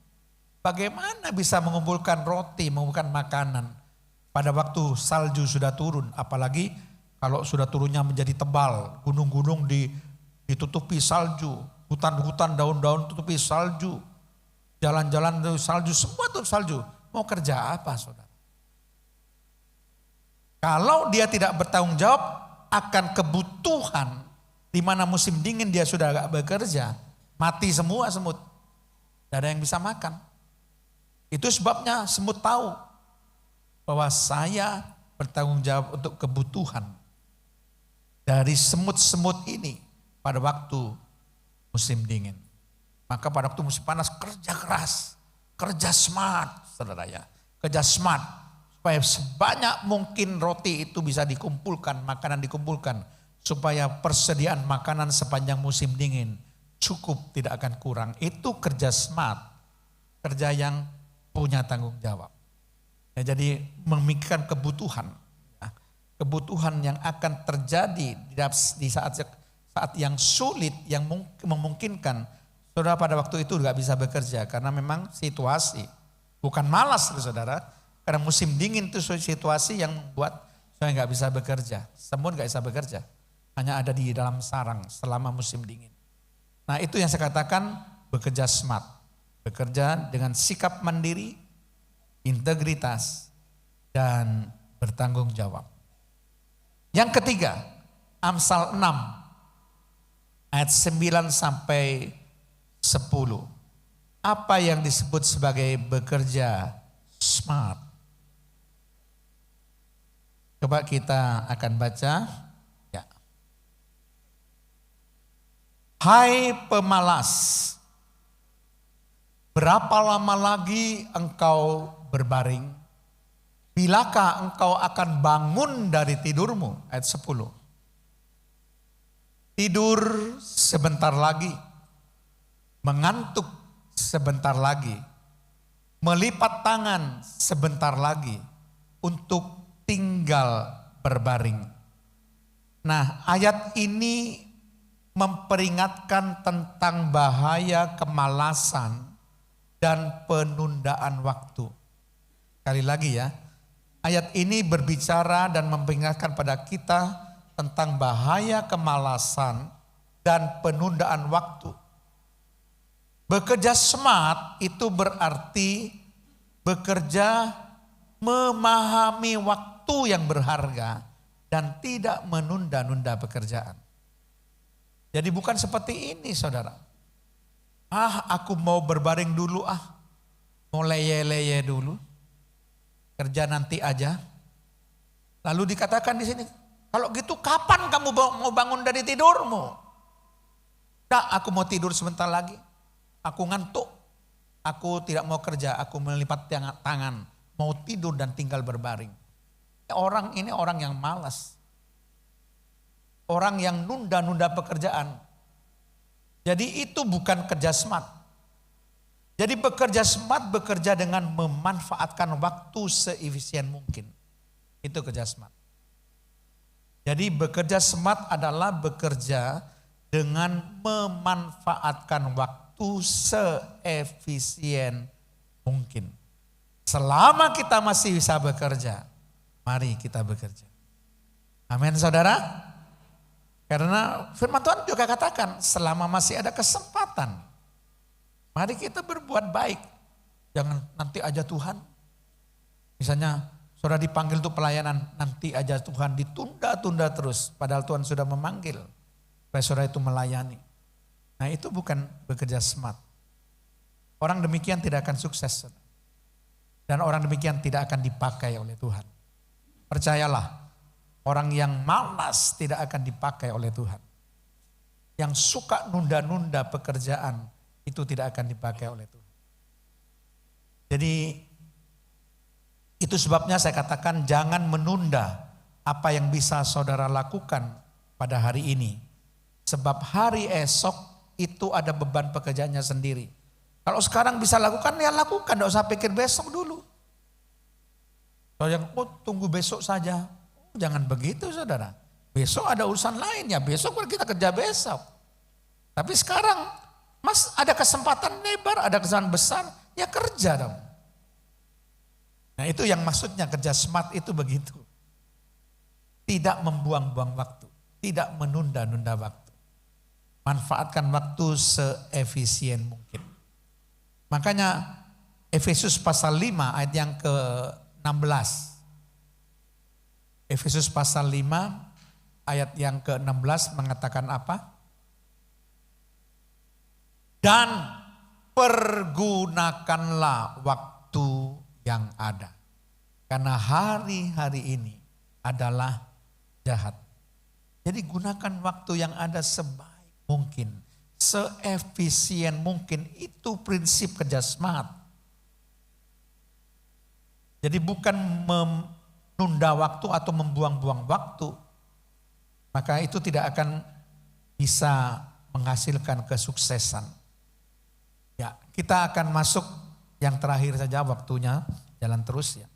Bagaimana bisa mengumpulkan roti, mengumpulkan makanan pada waktu salju sudah turun. Apalagi kalau sudah turunnya menjadi tebal. Gunung-gunung ditutupi salju. Hutan-hutan daun-daun tutupi salju. Jalan-jalan salju, semua tuh salju. Mau kerja apa saudara? Kalau dia tidak bertanggung jawab akan kebutuhan di mana musim dingin dia sudah agak bekerja. Mati semua semut. Tidak ada yang bisa makan. Itu sebabnya semut tahu bahwa saya bertanggung jawab untuk kebutuhan dari semut-semut ini pada waktu musim dingin. Maka pada waktu musim panas kerja keras, kerja smart saudara ya. Kerja smart supaya sebanyak mungkin roti itu bisa dikumpulkan, makanan dikumpulkan. Supaya persediaan makanan sepanjang musim dingin cukup, tidak akan kurang. Itu kerja smart, kerja yang punya tanggung jawab. Ya, jadi memikirkan kebutuhan, kebutuhan yang akan terjadi di saat yang sulit, yang memungkinkan. Saudara pada waktu itu nggak bisa bekerja karena memang situasi, bukan malas saudara, karena musim dingin itu situasi yang membuat saya nggak bisa bekerja, semut nggak bisa bekerja. hanya ada di dalam sarang selama musim dingin. Nah itu yang saya katakan bekerja smart. Bekerja dengan sikap mandiri, integritas, dan bertanggung jawab. Yang ketiga, Amsal 6 ayat 9 sampai 10. Apa yang disebut sebagai bekerja smart? Coba kita akan baca. Ya. Hai pemalas, berapa lama lagi engkau berbaring? Bilakah engkau akan bangun dari tidurmu? Ayat 10. Tidur sebentar lagi, mengantuk sebentar lagi, melipat tangan sebentar lagi untuk tinggal berbaring. Nah, ayat ini memperingatkan tentang bahaya kemalasan dan penundaan waktu. Sekali lagi ya, ayat ini berbicara dan memperingatkan pada kita tentang bahaya kemalasan dan penundaan waktu. Bekerja smart itu berarti bekerja memahami waktu yang berharga dan tidak menunda-nunda pekerjaan. Jadi bukan seperti ini saudara. Aku mau berbaring dulu mau leye-leye dulu. Kerja nanti aja. Lalu dikatakan di sini, kalau gitu kapan kamu mau bangun dari tidurmu? Aku mau tidur sebentar lagi. Aku ngantuk. Aku tidak mau kerja, aku melipat tangan. Mau tidur dan tinggal berbaring. Orang ini orang yang malas. Orang yang nunda-nunda pekerjaan. Jadi itu bukan kerja smart. Jadi bekerja smart bekerja dengan memanfaatkan waktu seefisien mungkin. Itu kerja smart. Jadi bekerja smart adalah bekerja dengan memanfaatkan waktu seefisien mungkin. Selama kita masih bisa bekerja, mari kita bekerja. Amin saudara. Karena firman Tuhan juga katakan selama masih ada kesempatan, mari kita berbuat baik. Jangan nanti aja Tuhan. Misalnya saudara dipanggil untuk pelayanan, nanti aja Tuhan, ditunda-tunda terus. Padahal Tuhan sudah memanggil supaya saudara itu melayani. Nah itu bukan bekerja smart. Orang demikian tidak akan sukses. Dan orang demikian tidak akan dipakai oleh Tuhan. Percayalah, orang yang malas tidak akan dipakai oleh Tuhan. Yang suka nunda-nunda pekerjaan itu tidak akan dipakai oleh Tuhan. Jadi itu sebabnya saya katakan jangan menunda apa yang bisa saudara lakukan pada hari ini. Sebab hari esok itu ada beban pekerjaannya sendiri. Kalau sekarang bisa lakukan, ya lakukan. Tidak usah pikir besok dulu. Kalau yang tunggu besok saja. Jangan begitu saudara. Besok ada urusan lain ya. Besok kita kerja besok. Tapi sekarang ada kesempatan lebar, ada kesempatan besar. Ya kerja dong. Nah itu yang maksudnya kerja smart itu begitu. Tidak membuang-buang waktu. Tidak menunda-nunda waktu. Manfaatkan waktu seefisien mungkin. Makanya Efesus pasal 5 ayat yang ke-16. Efesus pasal 5 ayat yang ke-16 mengatakan apa? Dan pergunakanlah waktu yang ada. Karena hari-hari ini adalah jahat. Jadi gunakan waktu yang ada sebaik mungkin. Seefisien mungkin, itu prinsip kerja smart. Jadi bukan menunda waktu atau membuang-buang waktu, maka itu tidak akan bisa menghasilkan kesuksesan. Ya, kita akan masuk yang terakhir saja, waktunya jalan terus ya.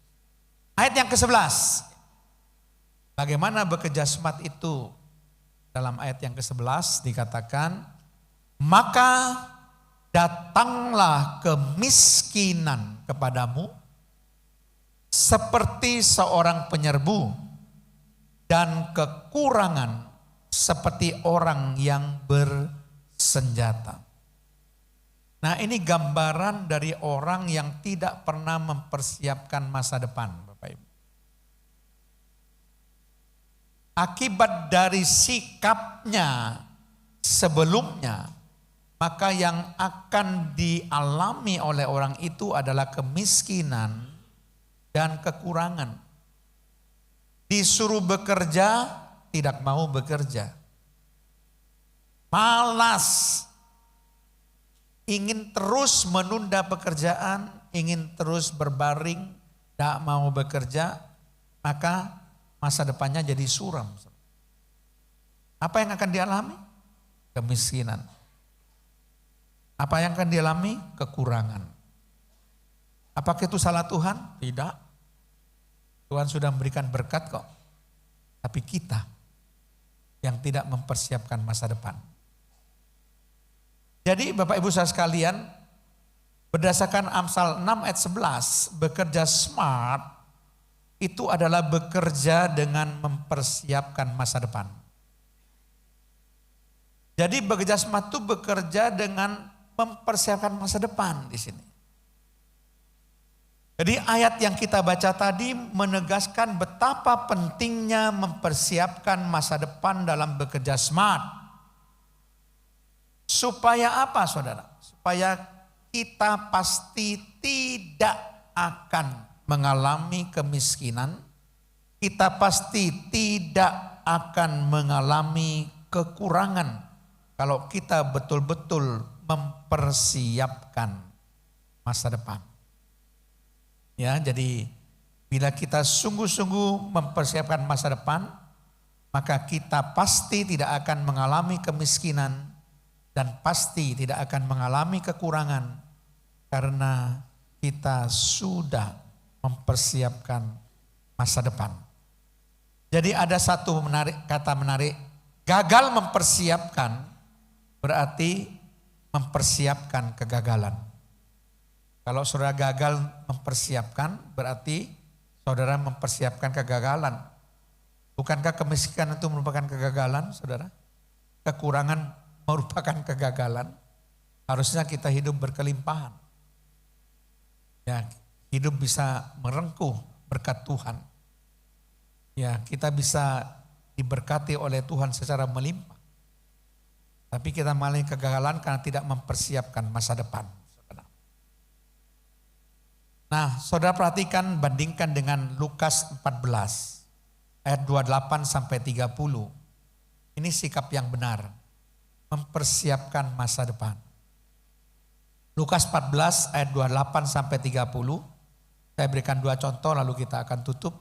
Ayat yang ke-11. Bagaimana bekerja smart itu? Dalam ayat yang ke-11 dikatakan, maka datanglah kemiskinan kepadamu seperti seorang penyerbu dan kekurangan seperti orang yang bersenjata. Nah, ini gambaran dari orang yang tidak pernah mempersiapkan masa depan, Bapak Ibu. Akibat dari sikapnya sebelumnya, maka yang akan dialami oleh orang itu adalah kemiskinan dan kekurangan. Disuruh bekerja, tidak mau bekerja. Malas, ingin terus menunda pekerjaan, ingin terus berbaring, tidak mau bekerja, maka masa depannya jadi suram. Apa yang akan dialami? Kemiskinan. Apa yang akan dialami? Kekurangan. Apakah itu salah Tuhan? Tidak. Tuhan sudah memberikan berkat kok. Tapi kita yang tidak mempersiapkan masa depan. Jadi Bapak Ibu saudara sekalian, berdasarkan Amsal 6 ayat 11, bekerja smart itu adalah bekerja dengan mempersiapkan masa depan. Jadi bekerja smart itu bekerja dengan mempersiapkan masa depan di sini. Jadi ayat yang kita baca tadi menegaskan betapa pentingnya mempersiapkan masa depan dalam bekerja smart. Supaya apa saudara? Supaya kita pasti tidak akan mengalami kemiskinan. Kita pasti tidak akan mengalami kekurangan. Kalau kita betul-betul mempersiapkan masa depan. Ya, jadi bila kita sungguh-sungguh mempersiapkan masa depan, maka kita pasti tidak akan mengalami kemiskinan dan pasti tidak akan mengalami kekurangan karena kita sudah mempersiapkan masa depan. Jadi ada satu kata menarik, gagal mempersiapkan berarti mempersiapkan kegagalan. Kalau saudara gagal mempersiapkan berarti saudara mempersiapkan kegagalan. Bukankah kemiskinan itu merupakan kegagalan, saudara? Kekurangan merupakan kegagalan. Harusnya kita hidup berkelimpahan. Ya, hidup bisa merengkuh berkat Tuhan. Ya, kita bisa diberkati oleh Tuhan secara melimpah. Tapi kita mengalami kegagalan karena tidak mempersiapkan masa depan. Nah, saudara perhatikan, bandingkan dengan Lukas 14 ayat 28 sampai 30. Ini sikap yang benar, mempersiapkan masa depan. Lukas 14 ayat 28 sampai 30. Saya berikan dua contoh lalu kita akan tutup.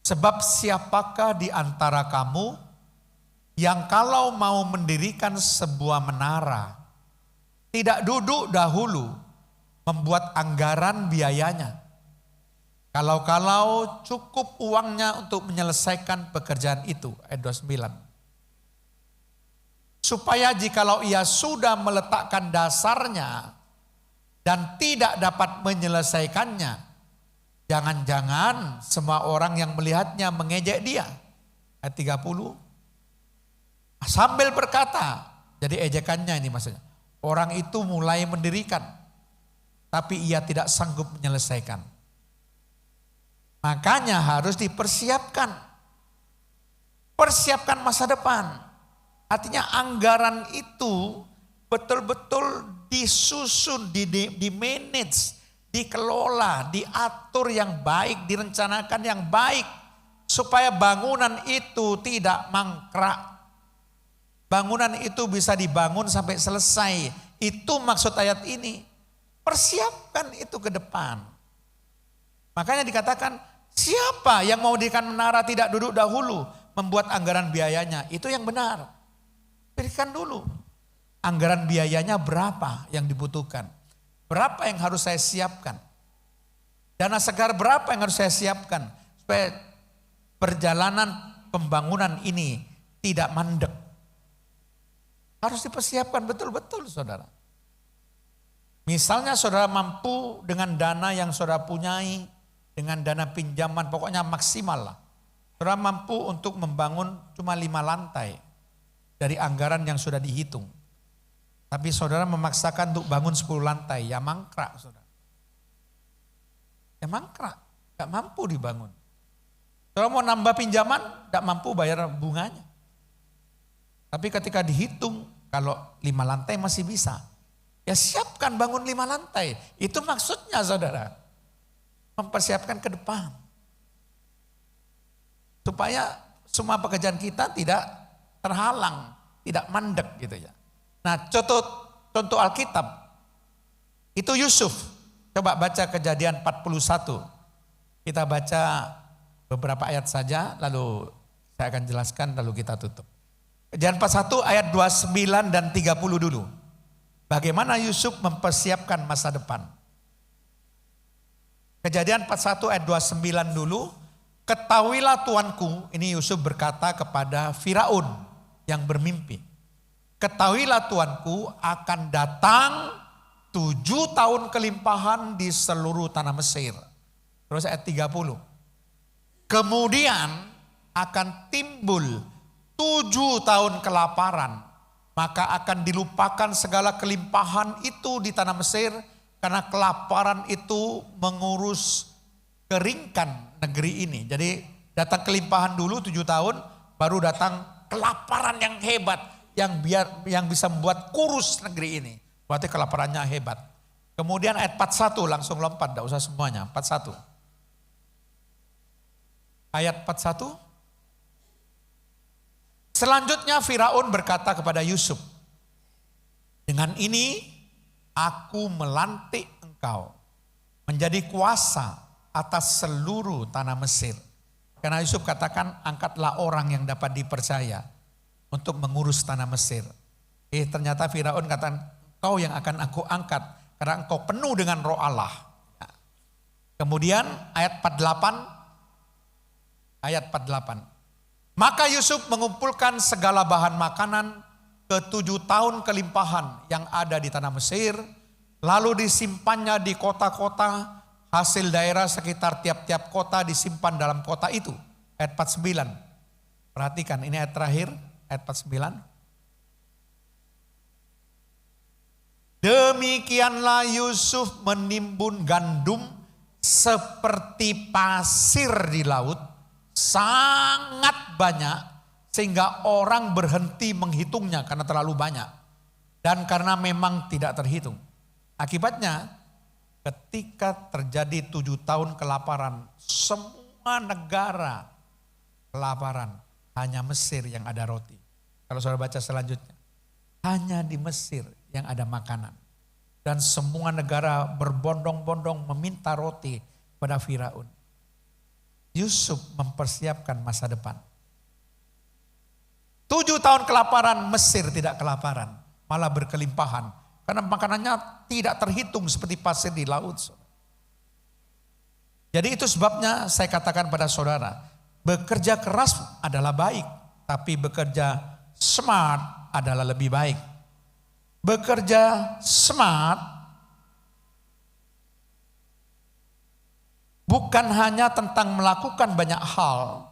Sebab siapakah di antara kamu yang kalau mau mendirikan sebuah menara, tidak duduk dahulu membuat anggaran biayanya. Kalau-kalau cukup uangnya untuk menyelesaikan pekerjaan itu. Ayat 29. Supaya jikalau ia sudah meletakkan dasarnya dan tidak dapat menyelesaikannya, jangan-jangan semua orang yang melihatnya mengejek dia. Ayat 30. Sambil berkata, jadi ejekannya ini maksudnya. Orang itu mulai mendirikan, tapi ia tidak sanggup menyelesaikan. Makanya harus dipersiapkan. Persiapkan masa depan. Artinya anggaran itu betul-betul disusun, di-manage, dikelola, diatur yang baik, direncanakan yang baik. Supaya bangunan itu tidak mangkrak. Bangunan itu bisa dibangun sampai selesai. Itu maksud ayat ini. Persiapkan itu ke depan. Makanya dikatakan, siapa yang mau dirikan menara tidak duduk dahulu membuat anggaran biayanya. Itu yang benar. Berikan dulu. Anggaran biayanya berapa yang dibutuhkan. Berapa yang harus saya siapkan. Dana segar berapa yang harus saya siapkan. Supaya perjalanan pembangunan ini tidak mandek. Harus dipersiapkan betul-betul saudara. Misalnya saudara mampu dengan dana yang saudara punyai, dengan dana pinjaman pokoknya maksimal lah. Saudara mampu untuk membangun cuma 5 lantai. dari anggaran yang sudah dihitung. Tapi saudara memaksakan untuk bangun 10 lantai, ya mangkrak saudara. Ya mangkrak, gak mampu dibangun. Saudara mau nambah pinjaman, gak mampu bayar bunganya. Tapi ketika dihitung, kalau 5 lantai masih bisa. Ya siapkan bangun 5 lantai. Itu maksudnya saudara. Mempersiapkan ke depan. Supaya semua pekerjaan kita tidak terhalang, tidak mandek gitu ya. Nah contoh Alkitab, itu Yusuf. Coba baca Kejadian 41. Kita baca beberapa ayat saja, lalu saya akan jelaskan, lalu kita tutup. Kejadian 41 ayat 29 dan 30 dulu. Bagaimana Yusuf mempersiapkan masa depan. Kejadian 41 ayat 29 dulu. Ketahuilah tuanku, ini Yusuf berkata kepada Firaun yang bermimpi. Ketahuilah tuanku akan datang 7 tahun kelimpahan di seluruh tanah Mesir. Terus ayat 30. Kemudian akan timbul 7 tahun kelaparan. Maka akan dilupakan segala kelimpahan itu di tanah Mesir. Karena kelaparan itu mengurus keringkan negeri ini. Jadi datang kelimpahan dulu 7 tahun. Baru datang kelaparan yang hebat. Yang bisa membuat kurus negeri ini. Berarti kelaparannya hebat. Kemudian ayat 41 langsung lompat. Tidak usah semuanya. 41. Ayat 41. Selanjutnya Firaun berkata kepada Yusuf. Dengan ini aku melantik engkau menjadi kuasa atas seluruh tanah Mesir. Karena Yusuf katakan angkatlah orang yang dapat dipercaya untuk mengurus tanah Mesir. Ternyata Firaun katakan kau yang akan aku angkat karena engkau penuh dengan roh Allah. Kemudian ayat 48. Ayat 48. Maka Yusuf mengumpulkan segala bahan makanan ke 7 tahun kelimpahan yang ada di tanah Mesir. Lalu disimpannya di kota-kota. Hasil daerah sekitar tiap-tiap kota disimpan dalam kota itu. Ayat 49. Perhatikan ini ayat terakhir. Ayat 49. Demikianlah Yusuf menimbun gandum seperti pasir di laut. Sangat banyak sehingga orang berhenti menghitungnya karena terlalu banyak. Dan karena memang tidak terhitung. Akibatnya ketika terjadi 7 tahun kelaparan, semua negara kelaparan, hanya Mesir yang ada roti. Kalau saudara baca selanjutnya, hanya di Mesir yang ada makanan. Dan semua negara berbondong-bondong meminta roti pada Firaun. Yusuf mempersiapkan masa depan. 7 tahun kelaparan, Mesir tidak kelaparan, malah berkelimpahan. Karena makanannya tidak terhitung seperti pasir di laut. Jadi itu sebabnya saya katakan pada saudara, bekerja keras adalah baik, tapi bekerja smart adalah lebih baik. Bekerja smart bukan hanya tentang melakukan banyak hal,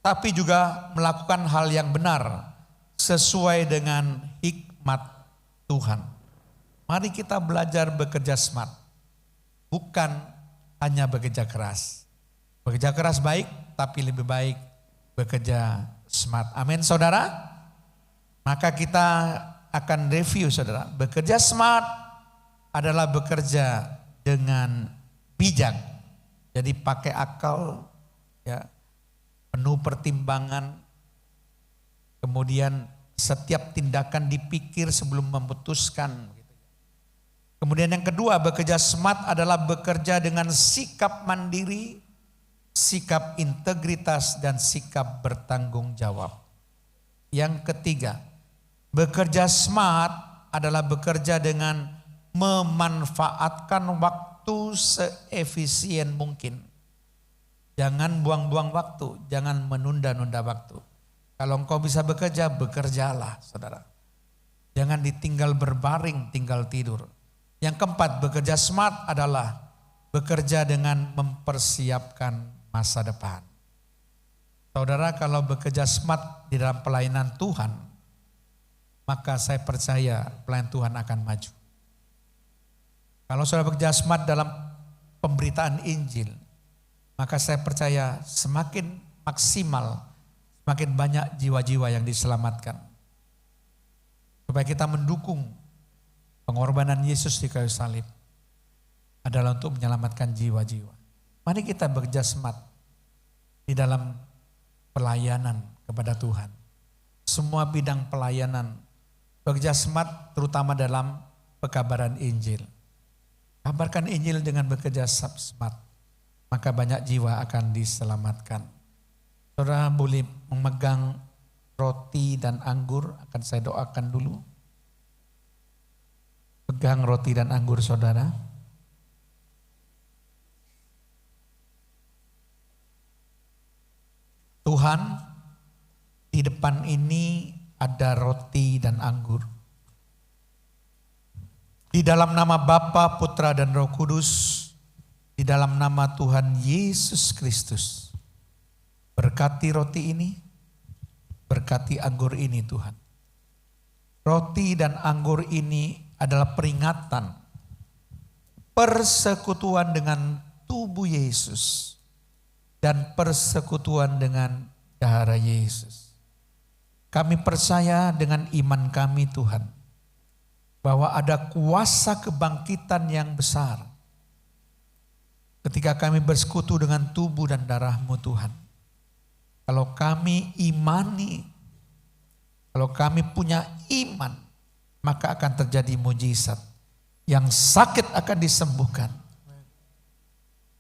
tapi juga melakukan hal yang benar sesuai dengan hikmat Tuhan. Mari kita belajar bekerja smart, bukan hanya bekerja keras. Bekerja keras baik, tapi lebih baik bekerja smart. Amin saudara. Maka kita akan review saudara. Bekerja smart adalah bekerja dengan bijak. Jadi pakai akal, ya, penuh pertimbangan. Kemudian setiap tindakan dipikir sebelum memutuskan. Kemudian yang kedua, bekerja smart adalah bekerja dengan sikap mandiri, sikap integritas, dan sikap bertanggung jawab. Yang ketiga, bekerja smart adalah bekerja dengan memanfaatkan waktu seefisien mungkin. Jangan buang-buang waktu, jangan menunda-nunda waktu. Kalau engkau bisa bekerja, bekerjalah saudara. Jangan ditinggal berbaring, tinggal tidur. Yang keempat, bekerja smart adalah bekerja dengan mempersiapkan masa depan. Saudara, kalau bekerja smart di dalam pelayanan Tuhan, maka saya percaya pelayan Tuhan akan maju. Kalau saudara bekerja semangat dalam pemberitaan Injil, maka saya percaya semakin maksimal, semakin banyak jiwa-jiwa yang diselamatkan. Supaya kita mendukung pengorbanan Yesus di kayu salib adalah untuk menyelamatkan jiwa-jiwa. Mari kita bekerja semangat di dalam pelayanan kepada Tuhan. Semua bidang pelayanan bekerja semangat terutama dalam pekabaran Injil. Kabarkan Injil dengan bekerja semangat, maka banyak jiwa akan diselamatkan. Saudara boleh memegang roti dan anggur, akan saya doakan dulu. Pegang roti dan anggur saudara. Tuhan, di depan ini ada roti dan anggur. Di dalam nama Bapa, Putra dan Roh Kudus, di dalam nama Tuhan Yesus Kristus, berkati roti ini, berkati anggur ini Tuhan. Roti dan anggur ini adalah peringatan persekutuan dengan tubuh Yesus dan persekutuan dengan darah Yesus. Kami percaya dengan iman kami Tuhan, bahwa ada kuasa kebangkitan yang besar ketika kami bersekutu dengan tubuh dan darah-Mu Tuhan. Kalau kami imani, kalau kami punya iman, maka akan terjadi mujizat. Yang sakit akan disembuhkan,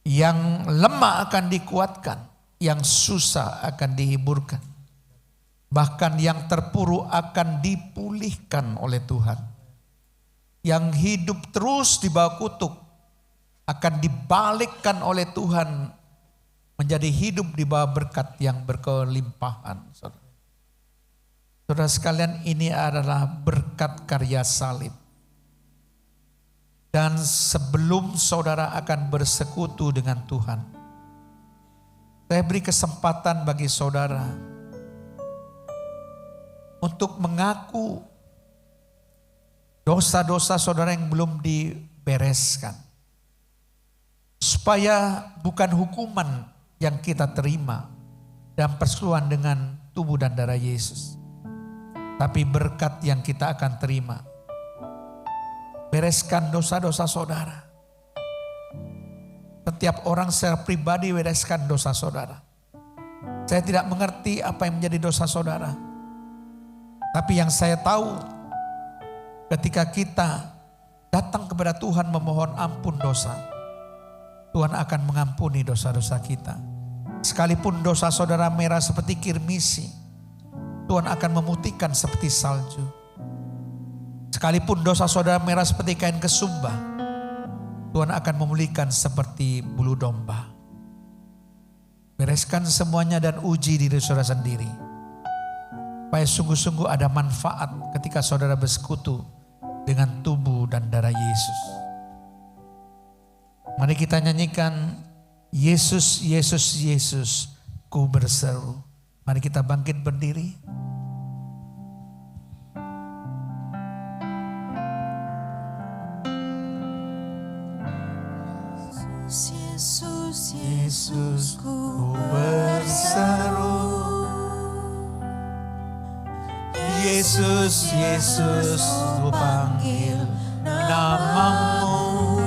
yang lemah akan dikuatkan, yang susah akan dihiburkan. Bahkan yang terpuruk akan dipulihkan oleh Tuhan. Yang hidup terus di bawah kutuk akan dibalikkan oleh Tuhan menjadi hidup di bawah berkat yang berkelimpahan. Saudara sekalian, ini adalah berkat karya salib. Dan sebelum saudara akan bersekutu dengan Tuhan, saya beri kesempatan bagi saudara untuk mengaku dosa-dosa saudara yang belum dibereskan. Supaya bukan hukuman yang kita terima dan persekutuan dengan tubuh dan darah Yesus, tapi berkat yang kita akan terima. Bereskan dosa-dosa saudara. Setiap orang secara pribadi bereskan dosa saudara. Saya tidak mengerti apa yang menjadi dosa saudara. Tapi yang saya tahu, ketika kita datang kepada Tuhan memohon ampun dosa, Tuhan akan mengampuni dosa-dosa kita. Sekalipun dosa saudara merah seperti kirmisi, Tuhan akan memutihkan seperti salju. Sekalipun dosa saudara merah seperti kain kesumba, Tuhan akan memulihkan seperti bulu domba. Bereskan semuanya dan uji diri saudara sendiri. Supaya sungguh-sungguh ada manfaat ketika saudara bersekutu dengan tubuh dan darah Yesus. Mari kita nyanyikan Yesus, Yesus, Yesus, ku berseru. Mari kita bangkit berdiri. Yesus, Yesus, ku berseru. Yesus, Yesus, ku panggil namamu.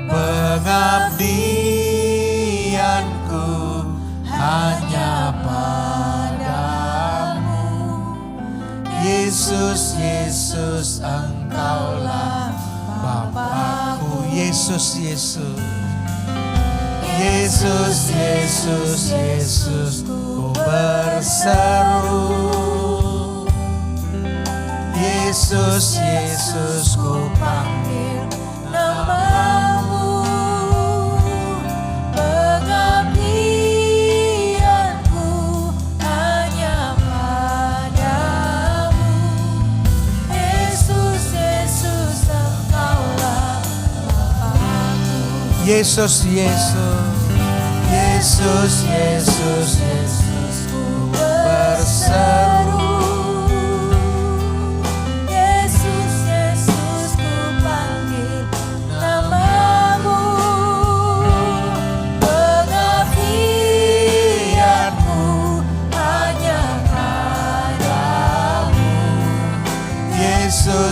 Pengabdianku hanya padamu. Yesus, Yesus, engkaulah Bapakku. Yesus, Yesus. Yesus, Yesus, Yesus, ku berseru. Yesus, Yesus, ku panggil namamu. Pengabdianku hanya padamu. Yesus, Yesus, engkaulah Bapakku. Yesus, Yesus. Yesus, Yesus, Yesus, ku berseru.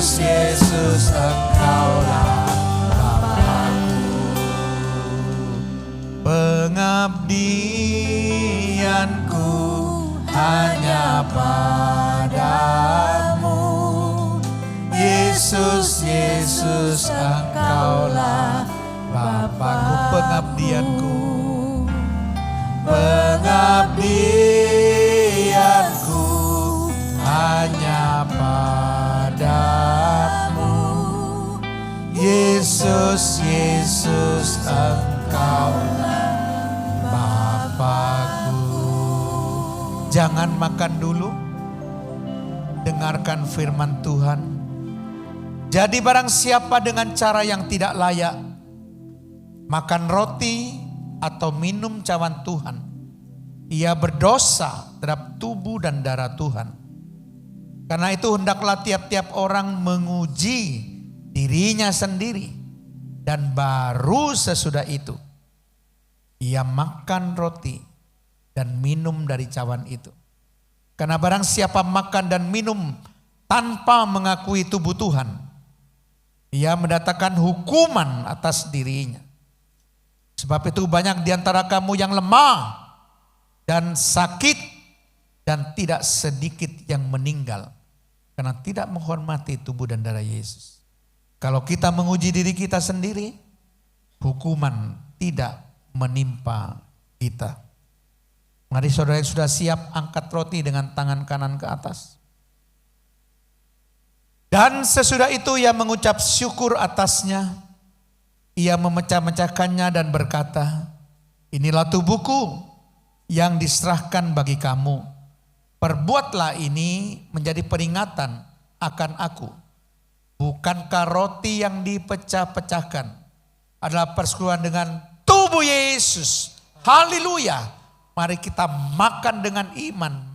Yesus, Yesus, Engkaulah Bapa-Ku. Pengabdianku hanya padamu, Yesus, Yesus, Engkaulah Bapa-Ku. Pengabdianku, pengabdianku hanya padamu, Yesus, Yesus, Engkaulah Bapa-Ku. Jangan makan dulu, dengarkan firman Tuhan. Jadi barang siapa dengan cara yang tidak layak makan roti atau minum cawan Tuhan, ia berdosa terhadap tubuh dan darah Tuhan. Karena itu hendaklah tiap-tiap orang menguji dirinya sendiri, dan baru sesudah itu ia makan roti dan minum dari cawan itu. Karena barang siapa makan dan minum tanpa mengakui tubuh Tuhan, ia mendatangkan hukuman atas dirinya. Sebab itu banyak di antara kamu yang lemah dan sakit, dan tidak sedikit yang meninggal karena tidak menghormati tubuh dan darah Yesus. Kalau kita menguji diri kita sendiri, hukuman tidak menimpa kita. Mari saudara yang sudah siap, angkat roti dengan tangan kanan ke atas. Dan sesudah itu ia mengucap syukur atasnya. Ia memecah-mecahkannya dan berkata, inilah tubuhku yang diserahkan bagi kamu. Perbuatlah ini menjadi peringatan akan aku. Bukankah roti yang dipecah-pecahkan adalah persekutuan dengan tubuh Yesus? Haleluya. Mari kita makan dengan iman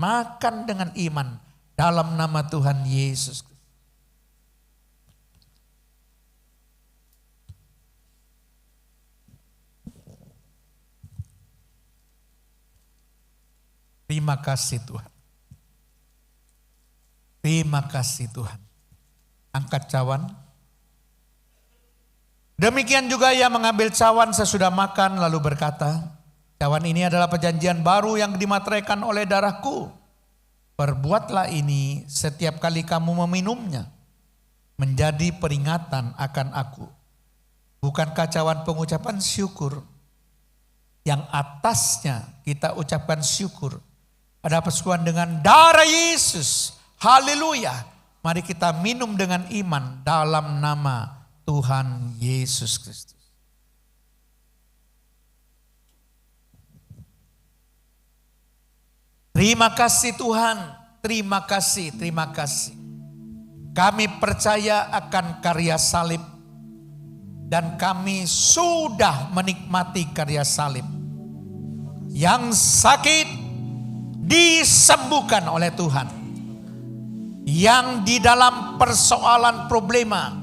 dalam nama Tuhan Yesus. Terima kasih Tuhan. Terima kasih Tuhan. Angkat cawan. Demikian juga ia mengambil cawan sesudah makan lalu berkata, cawan ini adalah perjanjian baru yang dimateraikan oleh darahku. Perbuatlah ini setiap kali kamu meminumnya, menjadi peringatan akan aku. Bukankah cawan pengucapan syukur yang atasnya kita ucapkan syukur ada persekutuan dengan darah Yesus. Haleluya. Mari kita minum dengan iman dalam nama Tuhan Yesus Kristus. Terima kasih Tuhan, terima kasih, terima kasih. Kami percaya akan karya salib dan kami sudah menikmati karya salib. Yang sakit disembuhkan oleh Tuhan. Yang di dalam persoalan problema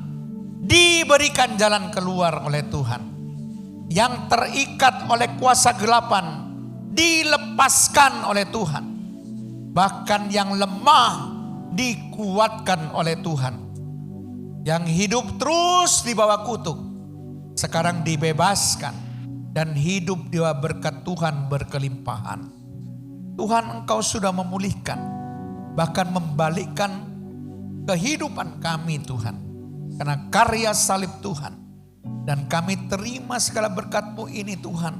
diberikan jalan keluar oleh Tuhan. Yang terikat oleh kuasa gelapan dilepaskan oleh Tuhan. Bahkan yang lemah dikuatkan oleh Tuhan. Yang hidup terus di bawah kutuk sekarang dibebaskan dan hidup di bawah berkat Tuhan berkelimpahan. Tuhan, Engkau sudah memulihkan, bahkan membalikkan kehidupan kami Tuhan. Karena karya salib Tuhan. Dan kami terima segala berkat-Mu ini Tuhan.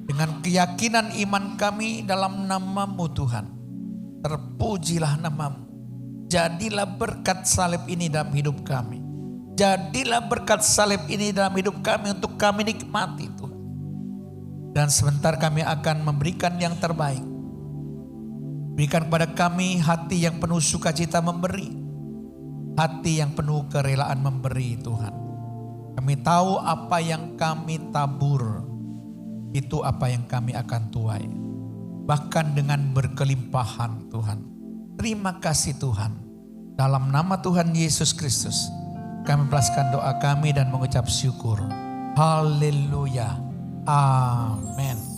Dengan keyakinan iman kami dalam nama-Mu Tuhan. Terpujilah nama-Mu. Jadilah berkat salib ini dalam hidup kami. Jadilah berkat salib ini dalam hidup kami untuk kami nikmati Tuhan. Dan sebentar kami akan memberikan yang terbaik. Berikan kepada kami hati yang penuh sukacita memberi. Hati yang penuh kerelaan memberi Tuhan. Kami tahu apa yang kami tabur, itu apa yang kami akan tuai. Bahkan dengan berkelimpahan Tuhan. Terima kasih Tuhan. Dalam nama Tuhan Yesus Kristus, kami melepaskan doa kami dan mengucap syukur. Haleluya. Amin.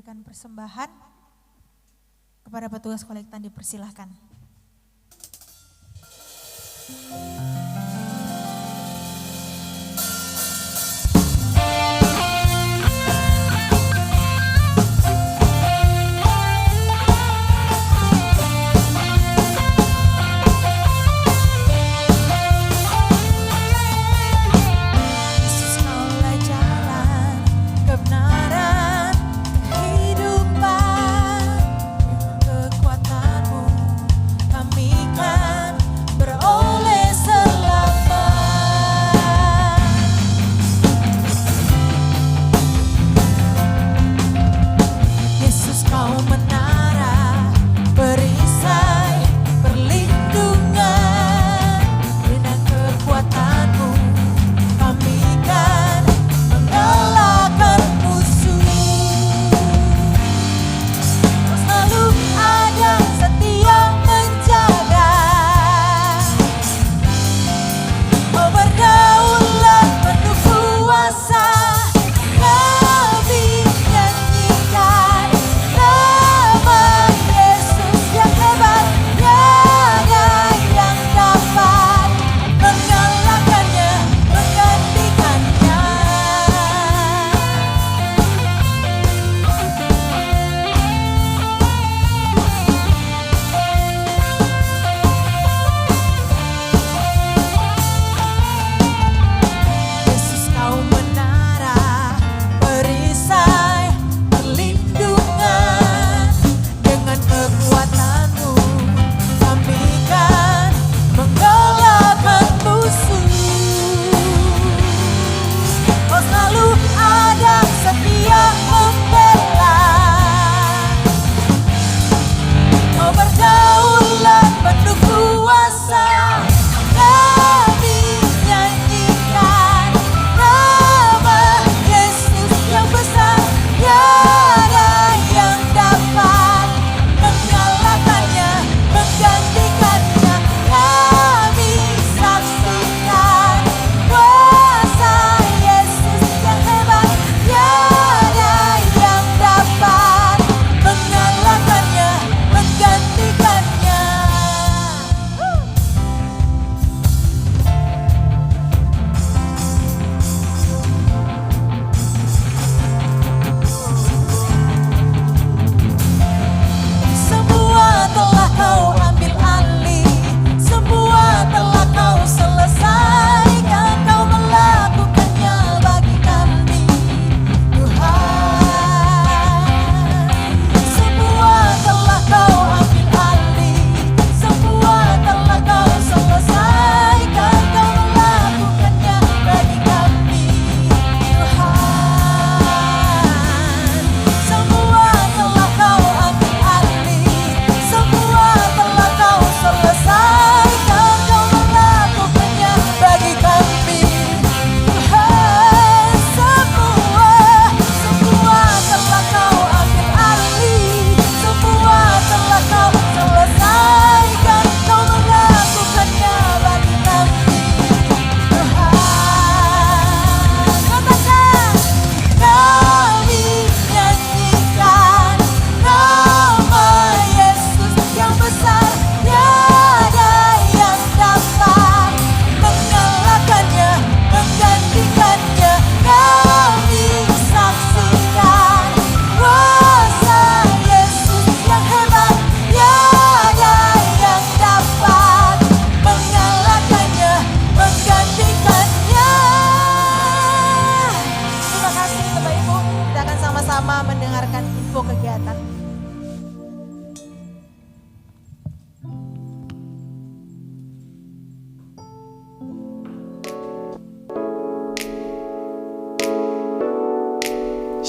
memberikan persembahan. Kepada petugas kolektan dipersilahkan. Yesus, Kaulah jalan kebenaran, kehidupan. Kekuatan-Mu kami kan beroleh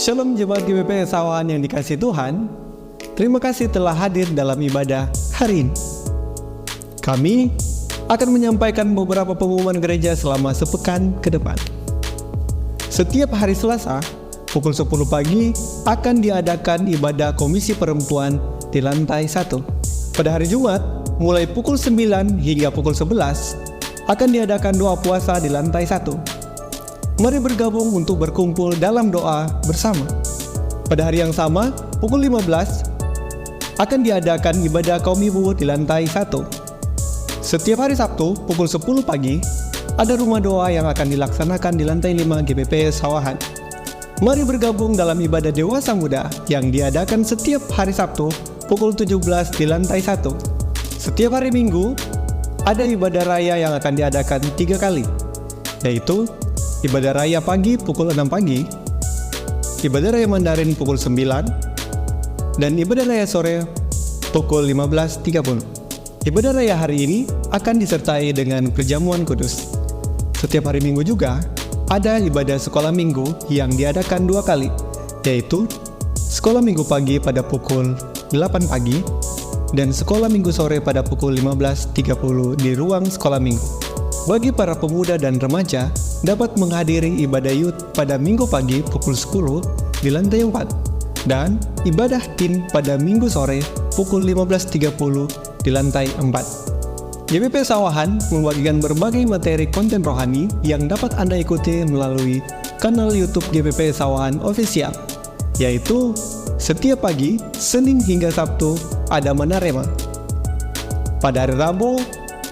Shalom Jemaat GBP Sawahan yang dikasihi Tuhan. Terima kasih telah hadir dalam ibadah hari ini. Kami akan menyampaikan beberapa pengumuman gereja selama sepekan ke depan. Setiap hari Selasa, pukul 10 pagi akan diadakan ibadah Komisi Perempuan di lantai 1. Pada hari Jumat, mulai pukul 9 hingga pukul 11, akan diadakan doa puasa di lantai 1. Mari bergabung untuk berkumpul dalam doa bersama. Pada hari yang sama, pukul 15, akan diadakan ibadah kaum ibu di lantai 1. Setiap hari Sabtu, pukul 10 pagi, ada rumah doa yang akan dilaksanakan di lantai 5 GBP Sawahan. Mari bergabung dalam ibadah dewasa muda yang diadakan setiap hari Sabtu, pukul 17 di lantai 1. Setiap hari Minggu, ada ibadah raya yang akan diadakan 3 kali, yaitu ibadah raya pagi pukul 6 pagi, ibadah raya Mandarin pukul 9, dan ibadah raya sore pukul 15.30. Ibadah raya hari ini akan disertai dengan perjamuan kudus. Setiap hari Minggu juga ada ibadah sekolah minggu yang diadakan 2 kali, yaitu sekolah minggu pagi pada pukul 8 pagi dan sekolah minggu sore pada pukul 15.30 di ruang sekolah minggu. Bagi para pemuda dan remaja dapat menghadiri ibadah youth pada minggu pagi pukul 10 di lantai 4 dan ibadah teen pada minggu sore pukul 15.30 di lantai 4. GBP Sawahan membagikan berbagai materi konten rohani yang dapat Anda ikuti melalui kanal YouTube GBP Sawahan Official, yaitu setiap pagi, Senin hingga Sabtu ada Manarema. Pada hari Rabu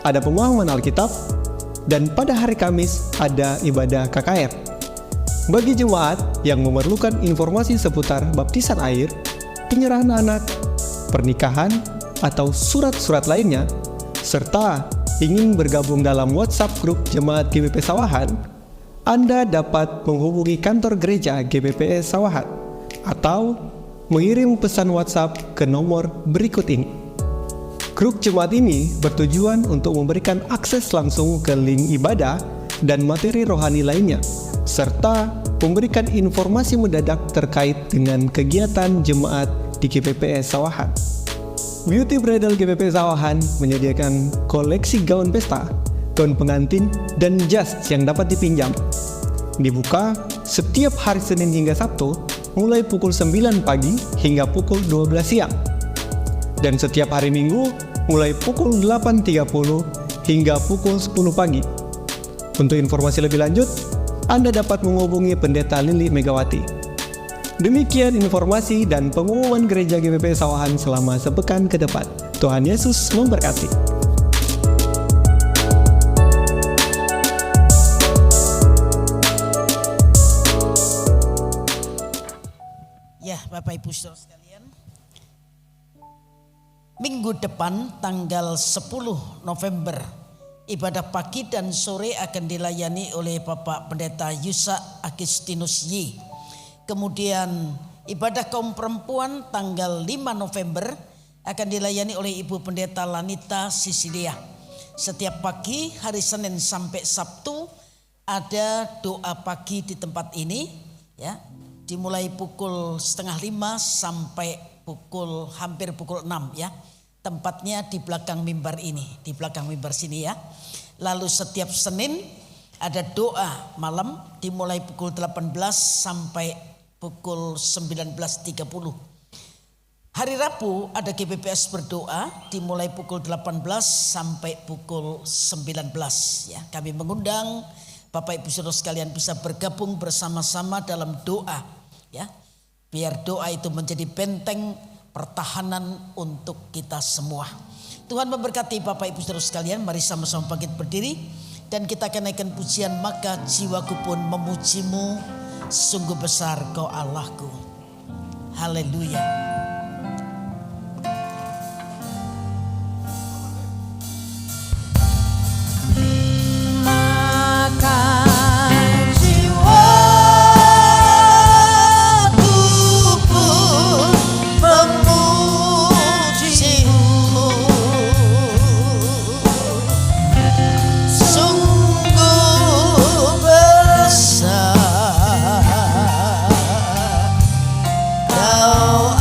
ada pemahaman Alkitab, dan pada hari Kamis ada ibadah KKR. Bagi jemaat yang memerlukan informasi seputar baptisan air, penyerahan anak, pernikahan, atau surat-surat lainnya, serta ingin bergabung dalam WhatsApp grup Jemaat GBP Sawahan, Anda dapat menghubungi kantor gereja GBP Sawahan atau mengirim pesan WhatsApp ke nomor berikut ini. Grup jemaat ini bertujuan untuk memberikan akses langsung ke link ibadah dan materi rohani lainnya, serta memberikan informasi mendadak terkait dengan kegiatan jemaat di GBP Sawahan. Beauty Bridal GBP Sawahan menyediakan koleksi gaun pesta, gaun pengantin, dan jas yang dapat dipinjam. Dibuka setiap hari Senin hingga Sabtu mulai pukul 9 pagi hingga pukul 12 siang. Dan setiap hari Minggu mulai pukul 8.30 hingga pukul 10 pagi. Untuk informasi lebih lanjut, Anda dapat menghubungi Pendeta Lili Megawati. Demikian informasi dan pengumuman Gereja GBP Sawahan selama sepekan ke depan. Tuhan Yesus memberkati. Ya, Bapak Ibu Saudara sekalian, minggu depan tanggal 10 November, ibadah pagi dan sore akan dilayani oleh Bapak Pendeta Yusa Agustinus Y. Kemudian ibadah kaum perempuan tanggal 5 November akan dilayani oleh Ibu Pendeta Lanita Sisilia. Setiap pagi hari Senin sampai Sabtu ada doa pagi di tempat ini, ya. Dimulai pukul 4:30 sampai hampir pukul 6 ya. Tempatnya di belakang mimbar ini, di belakang mimbar sini ya. Lalu setiap Senin ada doa malam dimulai pukul 18 sampai pukul 19.30. Hari Rabu ada GBPS berdoa dimulai pukul 18 sampai pukul 19 ya. Kami mengundang Bapak Ibu Saudara sekalian bisa bergabung bersama-sama dalam doa ya. Biar doa itu menjadi benteng pertahanan untuk kita semua. Tuhan memberkati Bapak Ibu Saudara sekalian. Mari sama-sama bangkit berdiri dan kita akan naikkan pujian, maka jiwaku pun memujimu, sungguh besar kau Allahku. Haleluya. Kau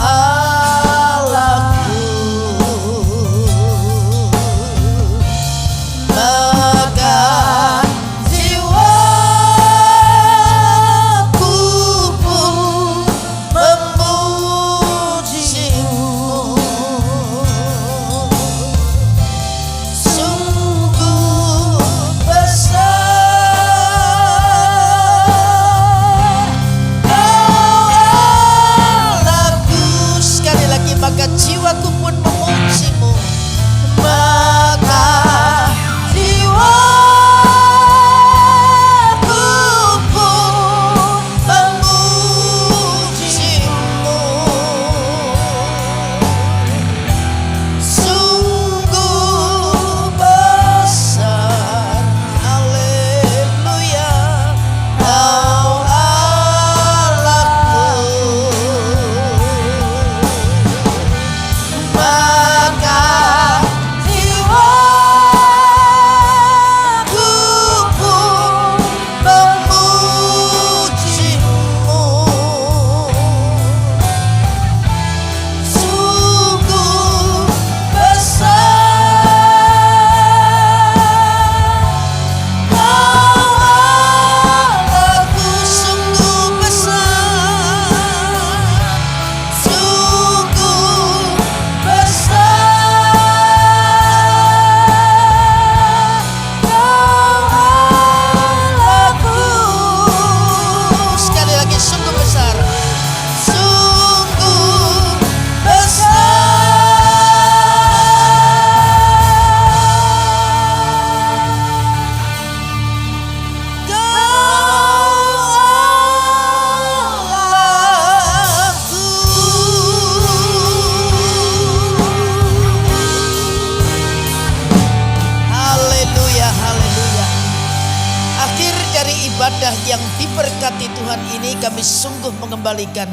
renungan ini kami sungguh mengembalikan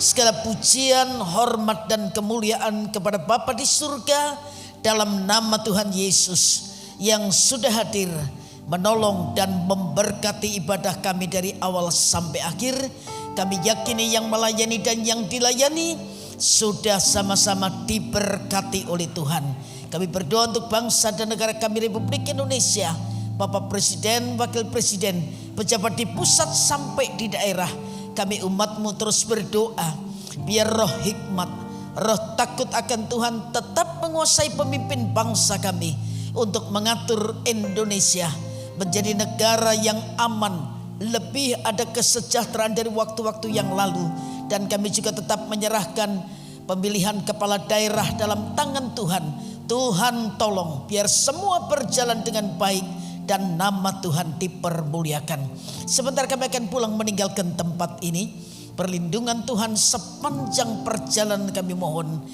segala pujian, hormat dan kemuliaan kepada Bapa di surga dalam nama Tuhan Yesus yang sudah hadir menolong dan memberkati ibadah kami dari awal sampai akhir. Kami yakini yang melayani dan yang dilayani sudah sama-sama diberkati oleh Tuhan. Kami berdoa untuk bangsa dan negara kami Republik Indonesia, Bapak Presiden, Wakil Presiden, pejabat di pusat sampai di daerah. Kami umat-Mu terus berdoa biar roh hikmat, roh takut akan Tuhan tetap menguasai pemimpin bangsa kami untuk mengatur Indonesia menjadi negara yang aman, lebih ada kesejahteraan dari waktu-waktu yang lalu. Dan kami juga tetap menyerahkan pemilihan kepala daerah dalam tangan Tuhan. Tuhan tolong biar semua berjalan dengan baik dan nama Tuhan dipermuliakan. Sebentar kami akan pulang meninggalkan tempat ini. Perlindungan Tuhan sepanjang perjalanan kami mohon.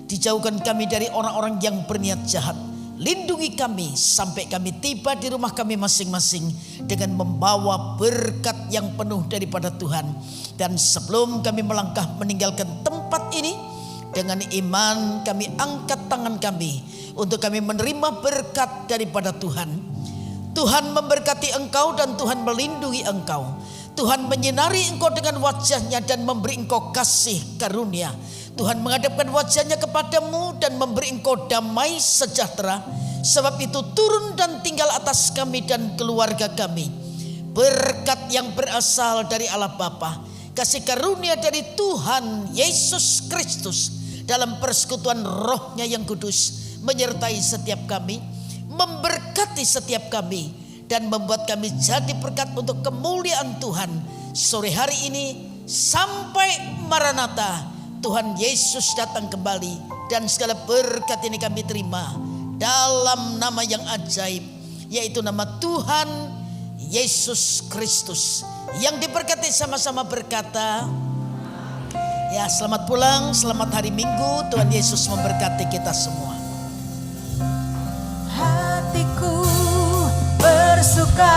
Dijauhkan kami dari orang-orang yang berniat jahat. Lindungi kami sampai kami tiba di rumah kami masing-masing dengan membawa berkat yang penuh daripada Tuhan. Dan sebelum kami melangkah meninggalkan tempat ini, dengan iman kami angkat tangan kami untuk kami menerima berkat daripada Tuhan. Tuhan memberkati engkau dan Tuhan melindungi engkau. Tuhan menyinari engkau dengan wajahnya dan memberi engkau kasih karunia. Tuhan menghadapkan wajahnya kepadamu dan memberi engkau damai sejahtera. Sebab itu turun dan tinggal atas kami dan keluarga kami berkat yang berasal dari Allah Bapa, kasih karunia dari Tuhan Yesus Kristus dalam persekutuan rohnya yang kudus menyertai setiap kami, memberkati setiap kami, dan membuat kami jadi berkat untuk kemuliaan Tuhan sore hari ini sampai Maranatha Tuhan Yesus datang kembali. Dan segala berkat ini kami terima dalam nama yang ajaib, yaitu nama Tuhan Yesus Kristus, yang diberkati sama-sama berkata, ya selamat pulang, selamat hari Minggu. Tuhan Yesus memberkati kita semua. Hatiku bersuka